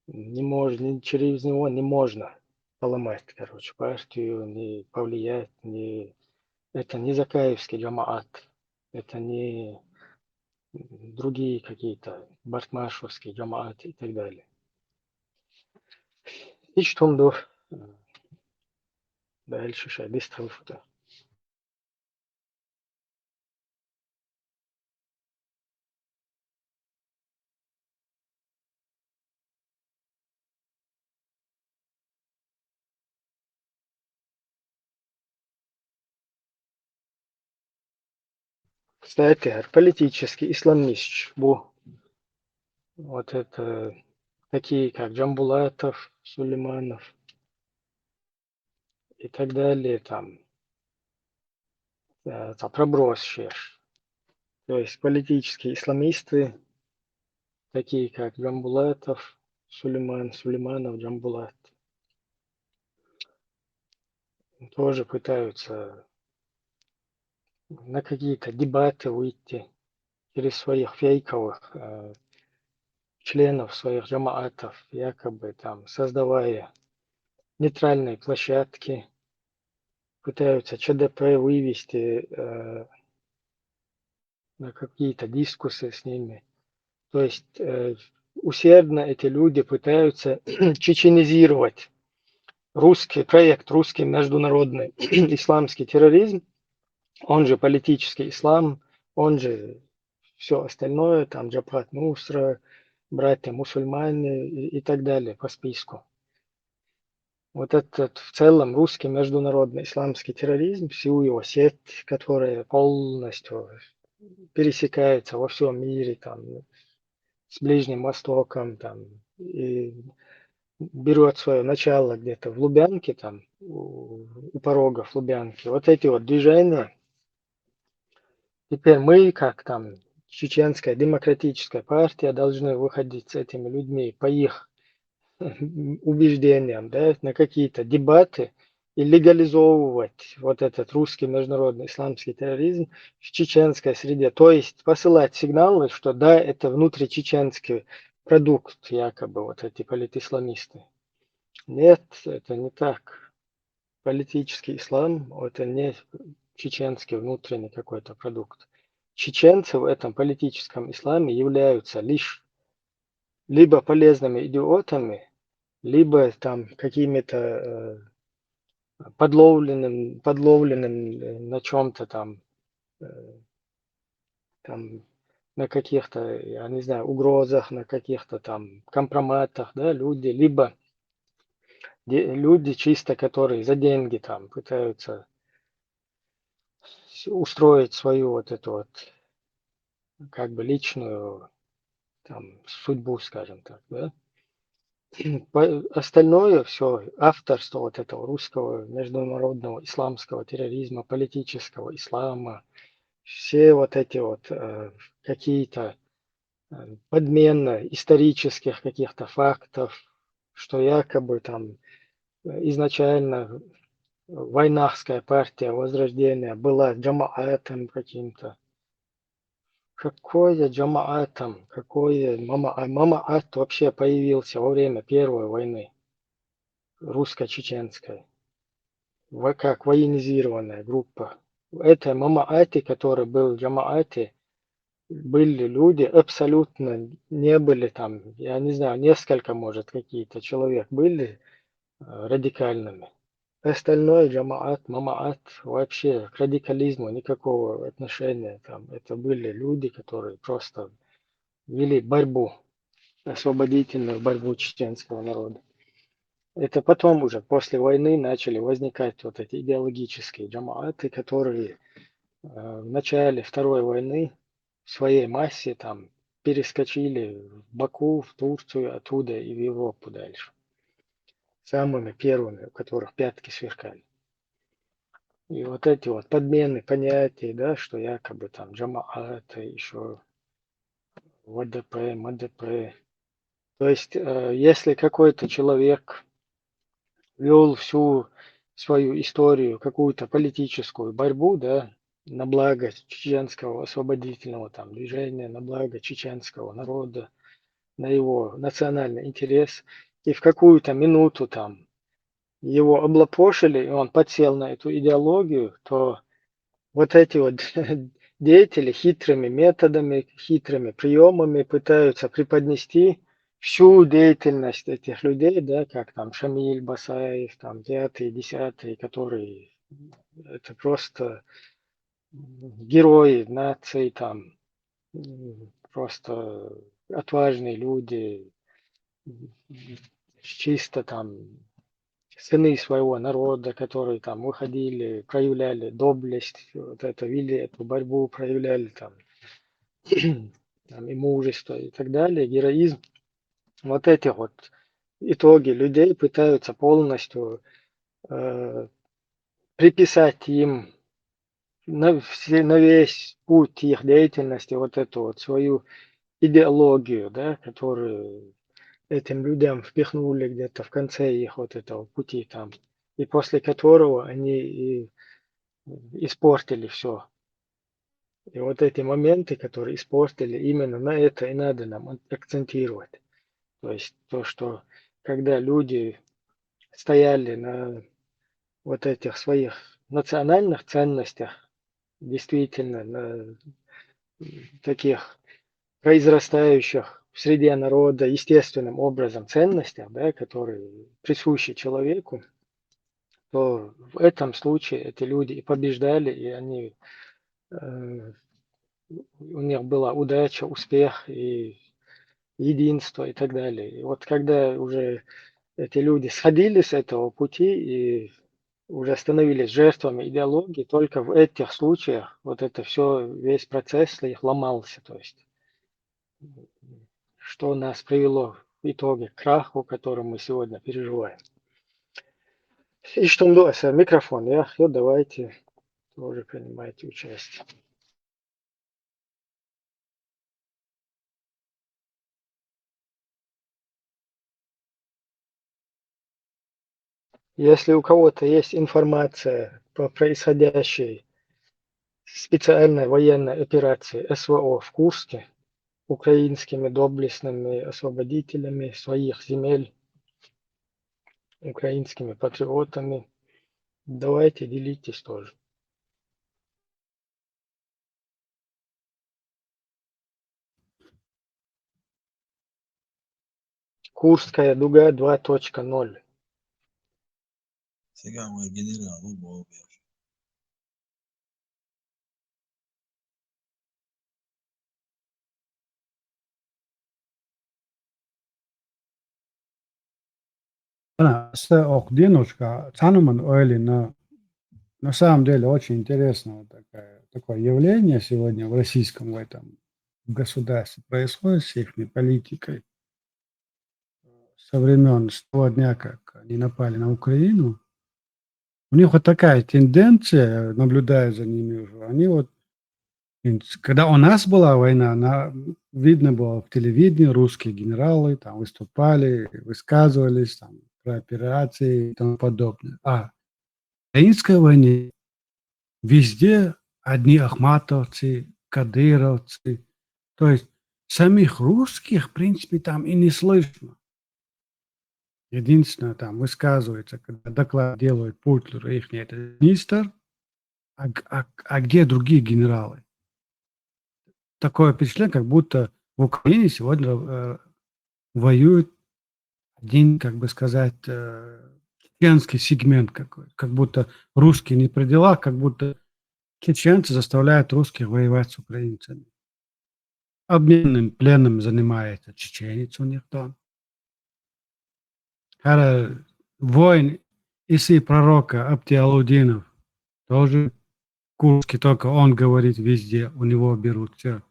не может, через него не можно поломать, короче, партию, не повлиять, не... Это не Закаевский джамаат, это не другие какие-то бартмашевские джамааты и так далее. И что дальше шай дисталфута. кстати, политический исламист, вот это такие, как Джамбулатов, Сулейманов и так далее, там, проброс шеш. То есть политические исламисты, такие как Джамбулатов, Сулейманов, Джамбулат, тоже пытаются на какие-то дебаты выйти через своих фейковых членов своих джамаатов, якобы там создавая нейтральные площадки, пытаются ЧДП вывести на какие-то дискуссии с ними. То есть усердно эти люди пытаются чеченизировать русский проект, русский международный исламский терроризм, он же политический ислам, он же все остальное, там Джабхат Нусра, братья мусульмане и так далее по списку. Вот этот в целом русский международный исламский терроризм, всю его сеть, которая полностью пересекается во всем мире, там, с Ближним Востоком, там, и берет свое начало где-то в Лубянке, там, у порогов Лубянки. Вот эти вот движения, теперь мы, как там Чеченская демократическая партия, должны выходить с этими людьми по их убеждениям, да, на какие-то дебаты и легализовывать вот этот русский международный исламский терроризм в чеченской среде. То есть посылать сигналы, что да, это внутричеченский продукт, якобы, вот эти политисламисты. Нет, это не так. Политический ислам – это не чеченский внутренний какой-то продукт. Чеченцы в этом политическом исламе являются лишь либо полезными идиотами, либо там какими-то подловленным на чем-то там, там на каких-то, я не знаю, угрозах, на каких-то там компроматах, да, люди, либо люди чисто, которые за деньги там пытаются устроить свою вот эту вот как бы личную там судьбу, скажем так, да. Остальное все авторство вот этого русского международного исламского терроризма, политического ислама, все вот эти вот какие-то подмены исторических каких-то фактов, что якобы там изначально войнахская партия Возрождения была джамаатом каким-то. Какое джамаатом, какое мамаат вообще появился во время Первой войны русско-чеченской, как военизированная группа. Это мамаати, который был в джамаате, были люди абсолютно не были там, я не знаю, несколько, может, какие-то человек были радикальными. Остальное джамаат, мамаат вообще к радикализму никакого отношения там. Это были люди, которые просто вели борьбу, освободительную борьбу чеченского народа. Это потом уже, после войны, начали возникать вот эти идеологические джамааты, которые в начале Второй войны в своей массе там перескочили в Баку, в Турцию, оттуда и в Европу дальше. Самыми первыми, у которых пятки сверкали. И вот эти вот подмены понятий, да, что якобы там джамаат, еще ВДП, МДП. То есть, если какой-то человек вел всю свою историю, какую-то политическую борьбу, да, на благо чеченского освободительного там движения, на благо чеченского народа, на его национальный интерес, и в какую-то минуту там его облапошили, и он подсел на эту идеологию, то вот эти вот деятели хитрыми методами, хитрыми приемами пытаются преподнести всю деятельность этих людей, да, как там Шамиль Басаев, там 9-й, 10-й, которые это просто герои нации, там просто отважные люди, чисто там сыны своего народа, которые там выходили, проявляли доблесть, вот это, вели эту борьбу, проявляли там, там и мужество и так далее, героизм. Вот эти вот итоги людей пытаются полностью приписать им на весь путь их деятельности вот эту вот свою идеологию, да, которую этим людям впихнули где-то в конце их вот этого пути там, и после которого они и испортили все. И вот эти моменты, которые испортили, именно на это и надо нам акцентировать. То есть то, что когда люди стояли на вот этих своих национальных ценностях, действительно на таких произрастающих в среде народа естественным образом ценностях, да, которые присущи человеку, то в этом случае эти люди и побеждали, и они, у них была удача, успех и единство и так далее. И вот когда уже эти люди сходили с этого пути и уже становились жертвами идеологии, только в этих случаях вот это все, весь процесс их ломался. То есть, что нас привело в итоге к краху, который мы сегодня переживаем. И что микрофон, давайте тоже принимайте участие. Если у кого-то есть информация по происходящей специальной военной операции СВО в Курске, украинскими доблестными освободителями своих земель, украинскими патриотами, давайте делитесь тоже. Курская дуга 2.0. Сега мой генерал, убыл. Охдинушка, Цануман Ойли, на самом деле очень интересно вот такое явление сегодня в российском в этом государстве происходит с их политикой со времен, с того дня, как они напали на Украину. У них вот такая тенденция, наблюдая за ними уже, они вот, когда у нас была война, видно было в телевидении, русские генералы там выступали, высказывались там, про операции и тому подобное. А в украинской войне везде одни ахматовцы, кадыровцы. То есть самих русских, в принципе, там и не слышно. Единственное, там высказывается, когда доклад делают Путлер, их это министр, а где другие генералы? Такое впечатление, как будто в Украине сегодня воюет один, как бы сказать, чеченский сегмент какой-то. Как будто русские не при делах, как будто чеченцы заставляют русских воевать с украинцами. Обменным пленом занимается чеченец у них там. Воин Иси пророка Абтиалудинов тоже Курский, только он говорит везде, у него берут все.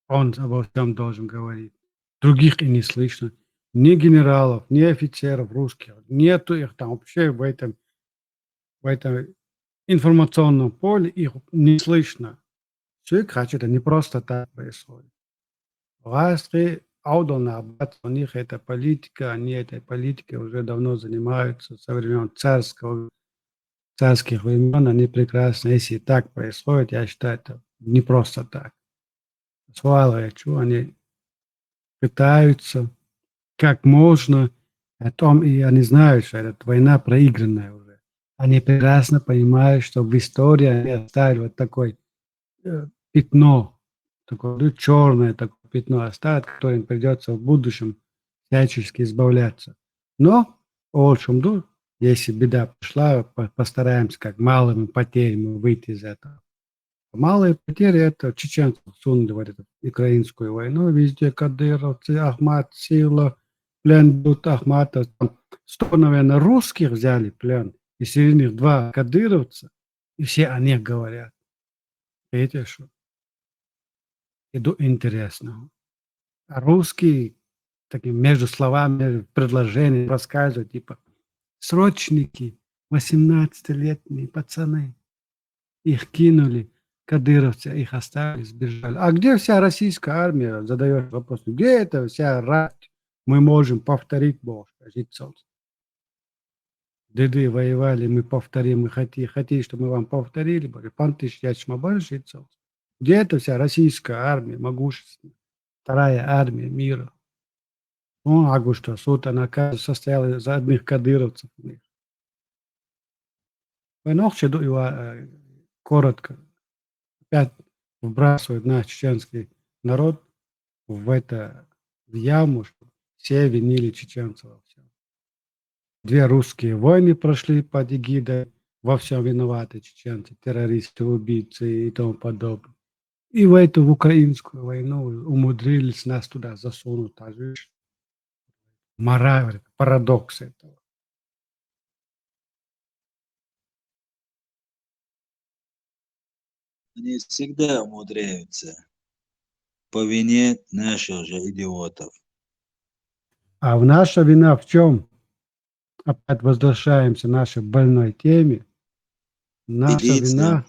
Он обо всем должен говорить. Других и не слышно. Ни генералов, ни офицеров русских. Нету их там вообще в этом информационном поле, их не слышно. Все, короче, это не просто так происходит. Власти Аудонабад, у них это политика, они этой политикой уже давно занимаются со времен царских времен, они прекрасно, если так происходит, я считаю, это не просто так. Они пытаются как можно, о том и они знают, что эта война проигранная уже. Они прекрасно понимают, что в истории они оставили вот такое пятно, такое черное такое пятно оставят, которым придется в будущем всячески избавляться. Но, в общем, если беда пришла, постараемся как малыми потерями выйти из этого. Малые потери – это чеченцы сунули в эту украинскую войну, везде кадыровцы, Ахмат, Сила, плен берут Ахматов, там 100, наверное, русских взяли плен, и среди них 2 кадыровца, и все о них говорят. Видите, что? Иду интересно. А русские таким между словами, предложения рассказывают, типа, срочники, 18-летние пацаны, их кинули, кадыровцы, их оставили, сбежали. А где вся российская армия? Задает вопрос. Где это вся рать? Мы можем повторить, Бог, скажите, солнце. Деды воевали, мы повторим, мы хотите, чтобы мы вам повторили, Боже, пантыш, я чмабаришь, солнце. Где это вся российская армия, могущественная, вторая армия мира? Ну, а что, суд, она состояла из одних кадыровцев. Войнохче, коротко, опять вбрасывают наш чеченский народ в яму, что все винили чеченцев во всем. 2 русские войны прошли под эгидой, во всем виноваты чеченцы, террористы, убийцы и тому подобное. И в эту в украинскую войну умудрились нас туда засунуть. Мораль, парадокс этого. Они всегда умудряются по вине наших же идиотов. А наша вина в чем? Опять возвращаемся к нашей больной теме. Наша вина...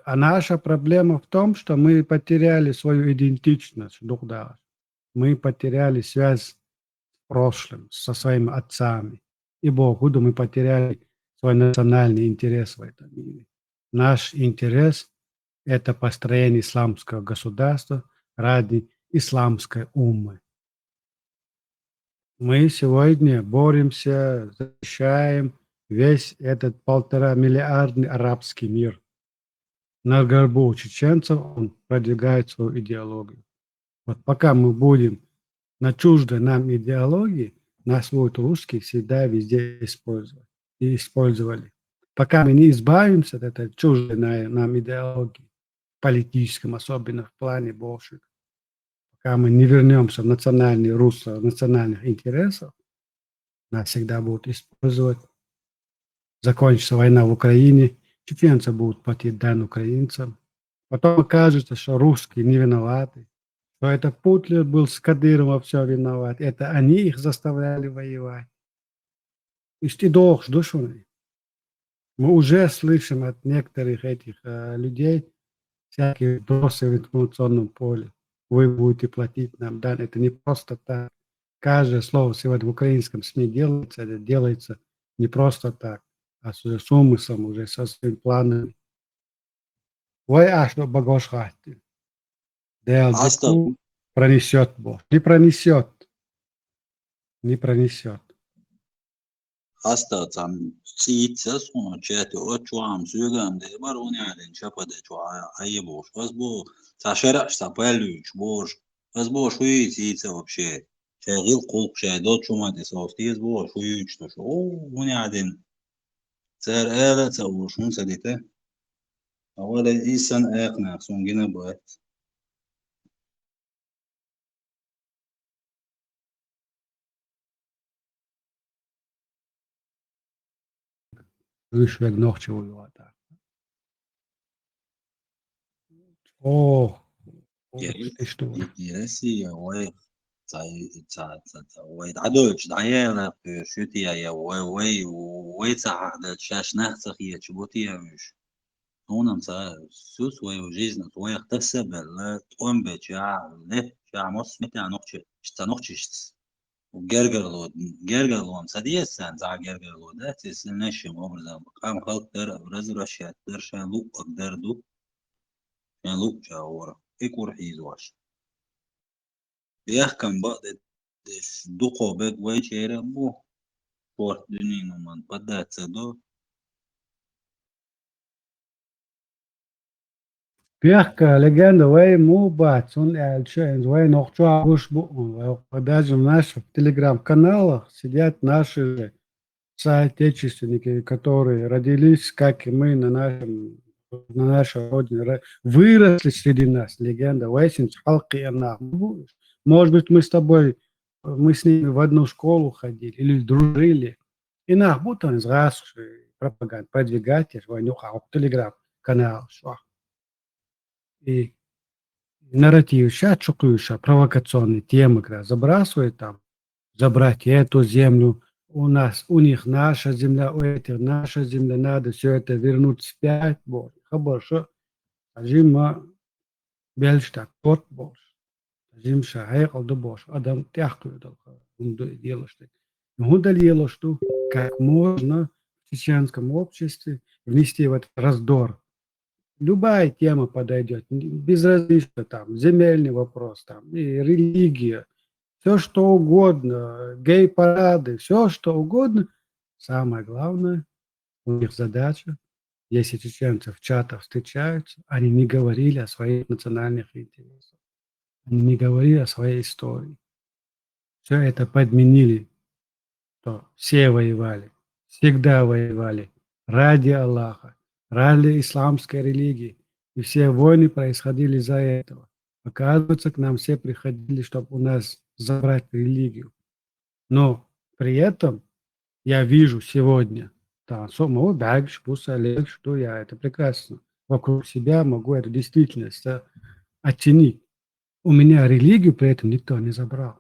А наша проблема в том, что мы потеряли свою идентичность, дух-да. Мы потеряли связь с прошлым, со своими отцами. И Богу, мы потеряли свой национальный интерес в этом мире. Наш интерес – это построение исламского государства ради исламской уммы. Мы сегодня боремся, защищаем весь этот 1,5 миллиардный арабский мир. На горбу чеченцев он продвигает свою идеологию. Вот пока мы будем на чуждой нам идеологии, нас будут русские всегда везде использовать. И использовали. Пока мы не избавимся от этой чуждой нам идеологии, политическом, особенно в плане больших, пока мы не вернемся в национальное русло национальных интересов, нас всегда будут использовать. Закончится война в Украине, чеченцы будут платить дань украинцам. Потом окажется, что русские не виноваты, что это Путлер был с Кадыровым все виноват, это они их заставляли воевать. И душой. Мы уже слышим от некоторых этих людей всякие вбросы в информационном поле. Вы будете платить нам дань. Это не просто так. Каждое слово сегодня в украинском СМИ делается, это делается не просто так, а с умыслом, уже со своими планами. Ой, что Богош хати. Пронесет Бог. Не пронесет. Не пронесет. Hasta tam sitsa sono certo ocho am sugam de baroni alen chapade chwa aye bosh was bo сашера штапелюч бош was bo шуи ситса вообще шагил кулк шадот шума де софтиз bo шуи что шо вони аден цер эла цавушун садите اولا исан اقنا сонгина бат Вышвег ногче воевать. О, ты что? Россия ой ويتعدوش دعيانا في شوتيا يا ويتسع شاش نخسخ يا شبوتيا مش هون مسا سوس ويوجيزنا ويغتسب لا تقوم بشاع له شاع مص متى نقش نقش وجرجر لو مسدية سان زع جرجر لو ده تسنش مبر زي مقام خلق در أبرز رشيات در شان لو أقدر دو شان لو شاورا إيكور حيزواش يحكم بعض دقو بيك ويشير بو فورت دنين ومن بدأت سدو Пехка, легенда, вы му бать, он эльчен, вы ногчу уж бу, даже в наших телеграм-каналах сидят наши же соотечественники, которые родились, как и мы, на нашем на нашей родине, выросли среди нас легенда, Вайсинч, Халки и Анах. Может быть, мы с ними в одну школу ходили или дружили. И нах, будто он из раз пропаганд, продвигать, войну, телеграм-канал, и нарратив, сейчас чукующая, провокационные темы, когда забрасывают там, забрать эту землю, у них наша земля, у этих наша земля, надо все это вернуть вспять. Хорошо. Жима бельштак, тот больше. Жим шахай, алды больше. Адам тяхкую дело, что. Дело, что как можно в чеченском обществе внести в этот раздор. Любая тема подойдет, безразлично там, земельный вопрос, там, и религия, все что угодно, гей-парады, все что угодно. Самое главное, у них задача, если чеченцы в чатах встречаются, они не говорили о своих национальных интересах, они не говорили о своей истории. Все это подменили, что все воевали, всегда воевали ради Аллаха, ради исламской религии. И все войны происходили из-за этого. Оказывается, к нам все приходили, чтобы у нас забрать религию. Но при этом я вижу сегодня, что я это прекрасно вокруг себя могу эту действительность оценить. У меня религию при этом никто не забрал.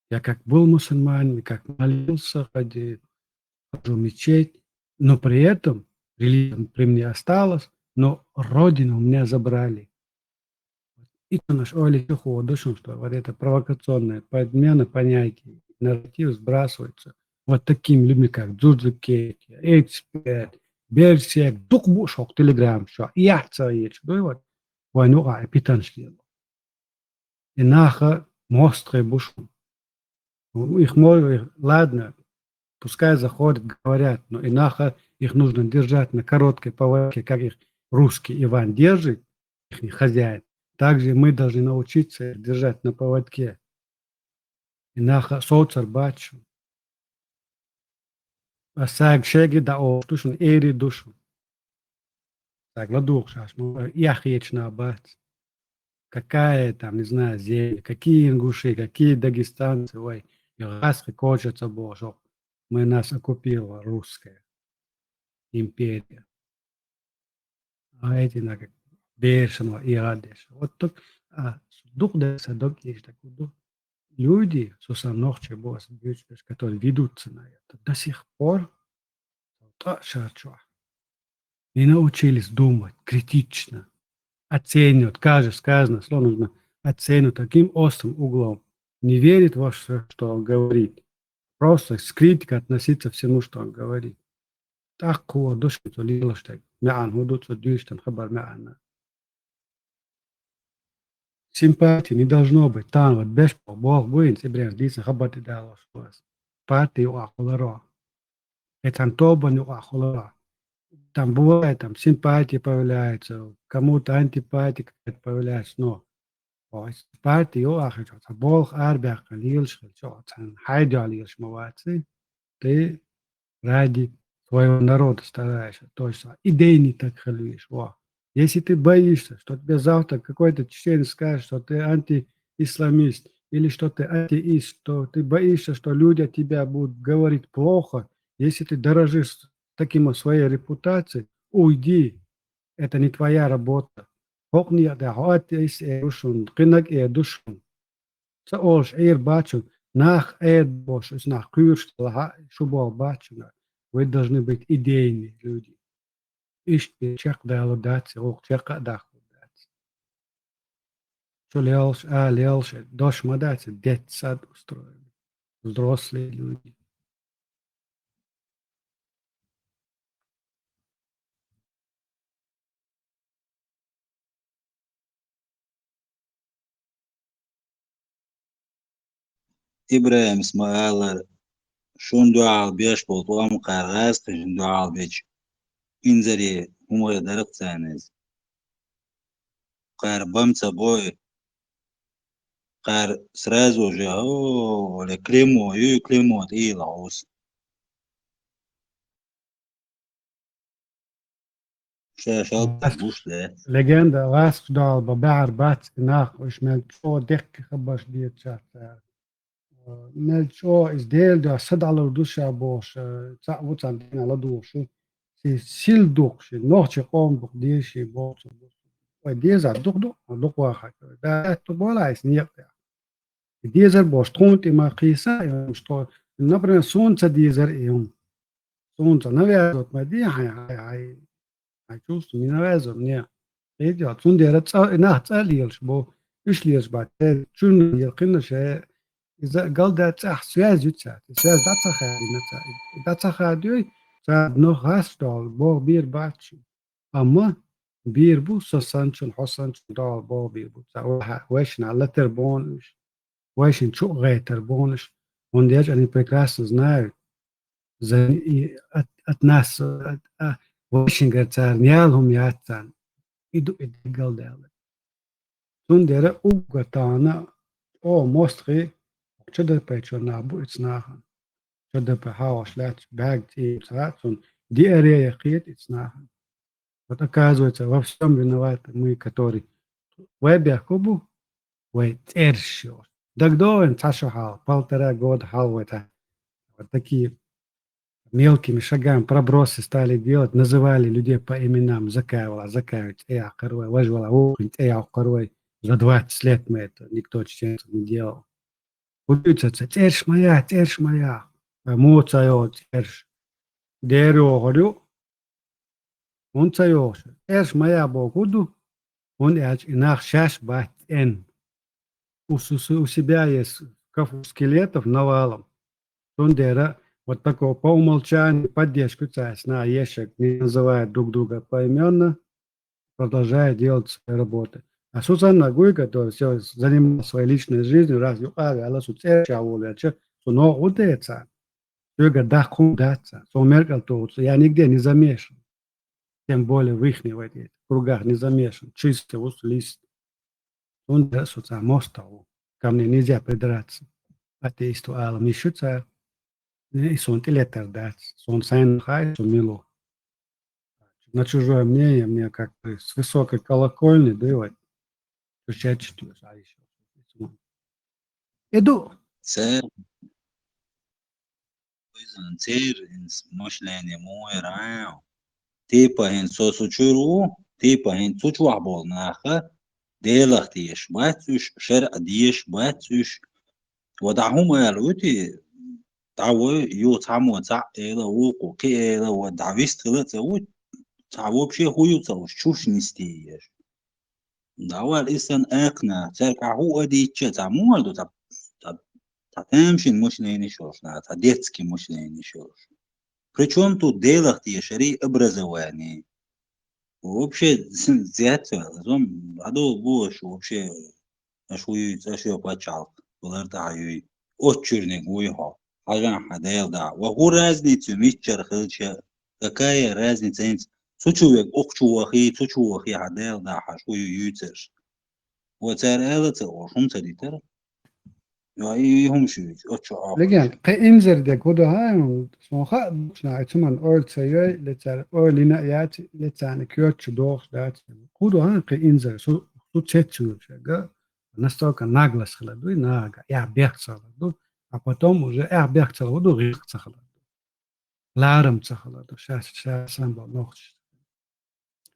Я как был мусульманин, как молился, хожу в мечеть, но при этом религия при мне осталась, но родину у меня забрали. И наш Оли что вот это провокационная подмена понятий, нарратив сбрасывается вот такими людьми, как Джуджикети, Эксперт, Берсек, Дукбушок, Телеграм, что я царец, вот войну питаншки. И наха мострый бушу. Их можно, ладно, пускай заходят, говорят, но инаха их нужно держать на короткой поводке, как их русский Иван держит, их хозяин. Также мы должны научиться держать на поводке. Инаха соцар бачу. А саг шеги да оштушун эри душу. Так, ладух шаш, яхечна бац. Какая там, не знаю, земля, какие ингуши, какие дагестанцы, ой, и раз хочется боже. Мы нас оккупировала русская империя. А эти на как бешено и радеш. Вот так, дух да садок есть такой дух. Люди, сусанохче босс, которые ведутся на это, до сих пор не научились думать критично, оценивать, каждое сказанное слово нужно оценивать таким острым углом. Не верит во все, что он говорит. Просто с критикой относиться к всему, что он говорит. Так, душу лило, что мян, худуцу дюштан, хабар мяна. Симпатии не должно быть. Там вот без Бог будет, сибрян, дисна, хабар ты дал вас. Партии у ахуларо. Это антоба не у ахуларо. Там бывает, там симпатия появляется, кому-то антипатия появляется, но партии у ахуларо. Бог арбях, лилш, хайдя лилш, мовацы. Ты ради своего народа стараешься, точно. Идей не так халишь. Если ты боишься, что тебе завтра какой-то чеченец скажет, что ты антиисламист, или что ты атеист, что ты боишься, что люди о тебя будут говорить плохо, если ты дорожишь таким своей репутацией, уйди. Это не твоя работа. Вы должны быть идейные люди. Ишь, чек дало дать, чека даху дать. Что лелш, дождь мадать, детсад устроили. Взрослые люди. إبراهيم اسماعيل شون دعاء بيش بوطوام قرغاز تجن دعاء بيش إنزري هم يدرق تانيز قار بمتا بوي قار سرازو جاو ولا كليمو يو كليمو دي لعوس شاشات بوش ده ليجندا راس دال ببعر بات ناخ وش مال شو دك خبش ديت شات مال شو is deel da sad على دوشا بوش تا وتان على دوشو سي سيل دوش نوتش قوم بق ديشي بوش وديزا دوق واحد ده تبولا اسنيق ديزر بوش تونت ما قيسا مش تو نبرن سونتا ديزر يوم سونتا نويازوت ما دي هاي شوست من نويازوت نيا ايدي تون ديرت ناه تاليلش بو ايش ليش بعد شنو يلقينا شيء إذا قال ده تح سياز يتسات سياز ده تخادي نتا ده تخادي ساد نو غاس دال بو بير باتش أما بير بو سانشون حسانشون دال بو بير بو ويشن على تربونش ويشن شو غير تربونش ونديج أني prekrasno znaju za nas ويشن قرتار نيالهم ياتان idu galdele tundere ugatana o mostri Čudar pēc nabu itsnahan. Čudar pa haoš лет бэг и диарея қиет itsnahan. Вот оказывается, во всем виноваты мы, которые вебе кубу, вей тершио. Дагдовен цашу хал, 1,5 года хал это. Вот такие мелкими шагами пробросы стали делать, называли людей по именам, закаивать, корой, вожвала, корой. За 20 лет мы это, никто чеченцев не делал. Удивится, терш моя, муцайо, терш, дерево горю, он цайош, терш моя богуду, он яч инах шаш бать эн. У себя есть скелетов навалом. Он дера вот такого по умолчанию поддержку на ешек, не называя друг друга поименно, продолжая делать свои работы. А Сусанна Гуй, который все занимался своей личной жизнью, раз Алла Суцерча Уляча, но удается. Юга дахудаться. Сомеркал то, я нигде не замешан. Тем более в их в этих кругах не замешан. Чистый лист. Он соца мостову. Ко мне нельзя придраться. Атеисту Алла Мишуца. И сон телетер дать. Сон сайн хай, сон мило. На чужое мнение мне как-то с высокой колокольни дывать. Иду. سير ويزن سير مش لاني مو راو تيبا هن سوسو چورو تيبا هن سوچ وحبول ناخه ديلخ ديش باتوش شرع ديش باتوش ودعهم الوتي دعوه يو تعمو تع إلى وقو كي إلى ودعويست غلط وت تعوه بشي هو يوصلش شوش نستيش دعوه الإنسان أقنع تركع هو أدي تعمو هلدو تمشي مش لين شوش تديتسكي مش لين شوش причем тут делах те шари образование вообще зятя зом адо бош вообще ашуй зашо почал болардаю очерник уйха аган хадел да وهو разницу митчер хылча какая разница сучувек окчувахи сучувахи хадел да хашуй юцер وتر элце ошум цедитер هم شوي أتشعر لكن كإنزر ده كده هاي سمخا بسنا اتمن أول سيء لتر أول لنايات لتر كيوتش دوخ ده كده هاي كإنزر سو تشتشو شجع настолько наглость хладу и нага я бегцала ду а потом уже я бегцала ду рихцала ларам цахала ду сейчас сам был ночь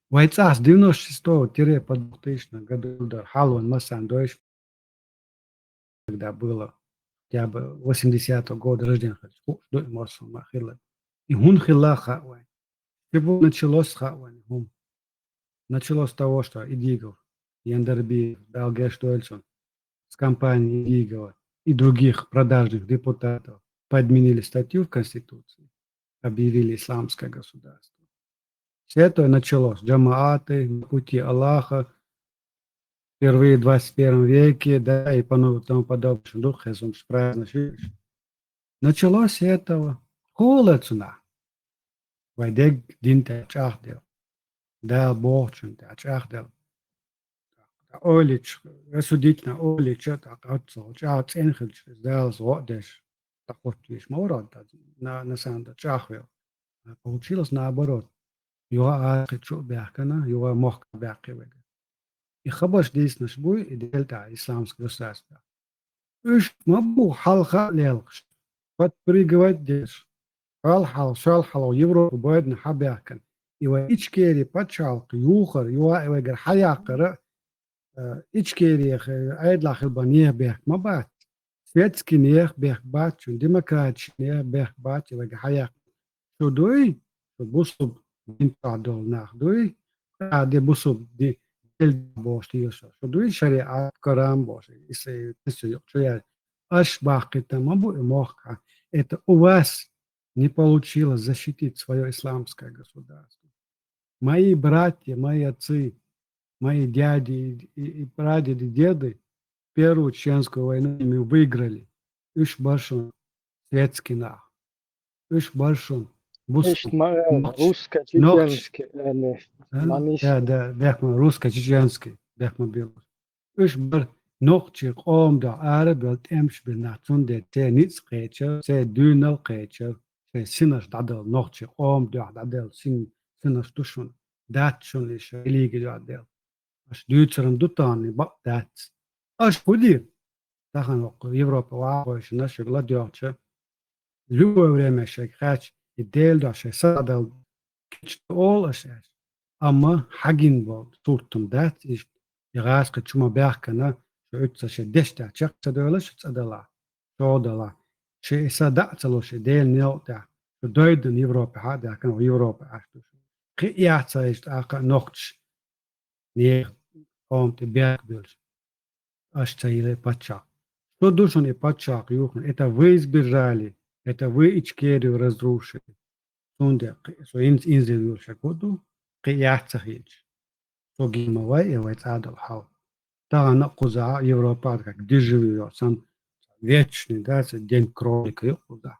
вайцас 96-2000 году да халван масан дойш когда было я бы 80-го года рождения, и он хила хавай. Чего началось с хавай? Началось с того, что Идигов, Яндерби, Далгеш Дольсон с компанией Идигова и других продажных депутатов подменили статью в Конституции, объявили исламское государство. Все это началось. Джамааты, на пути Аллаха, впервые в 21 веке, да, и тому подобное. Дух, если он правильно шишь. Началось с этого. Холодно. Вайдег динте чахдел. Да, богчунте чахдел. Олич, рассудительно, олич, это отцо, чац энхельч, да, зодеш. Так вот, видишь, мород, на самом деле, чахвел. Получилось наоборот. يوا آخر بيحكنا يوا مخ بيحكي وجه يخبش ديس نشبوي دلتا إسلام سكرساس إيش مبو حلقة ليلقش فت بريجوات ديش حال شال حلو يبرو بويد نحب يحكن يوا إيش كيري باتشالق يوخر يوا يوجر حياقر إيش كيري أيد لاخل بنيه بيحك ما بات سويتسكي نيخ بيحك بات شون ديمقراطش نيخ بيحك بات يوجر حياق شو دوي شو بوصب انت دول ناخ دوي دي بوصب دي бош тиёша шудуи шариат карам бош если что я аж бахкета мабу мохка это у вас не получилось защитить свое исламское государство. Мои братья, мои отцы, мои дяди и прадеды, деды Первую Чеченскую войну ими выиграли. Уж большой светский нах. Уж большой. إيش Ночь. русско-чеченский, يعني Да, бехма русско-чеченский, бехма бил. Уж бар ночи قوم دا عرب بلت امش بالناتون دا تي نيتس قيتشر سي دونال قيتشر سي سينش دادل نوچي قوم دا دادل سينش دوشون داتشون ليش إليجي دادل اش دوتشرن دوتاني با دات اش بودي تاخن وقو يوروبا واقوش نشغل ديوتشر любое время шейхач и дел да шейсадал all ашаш ама хагин бол туртум дат иш يغاسك تشوما بيحكنا شو اتسا شي دشتا تشق تدولش تدلا شو دلا شي صدقت له شي ديل نيوتا شو دويدن يوروبا هذا كان يوروبا عشتو قي ياتسا اشت اقا نوختش نيخ قوم تبيك بيلش اشتا يلي باتشاق что душон и пачак юхан это вы избежали это вы ичкери разрушили сунде so инзил юрша коду قي ياتسا хич so гимавай и вайцадал хау та нақуза Европа как где живет сам вечный да день кролика и куда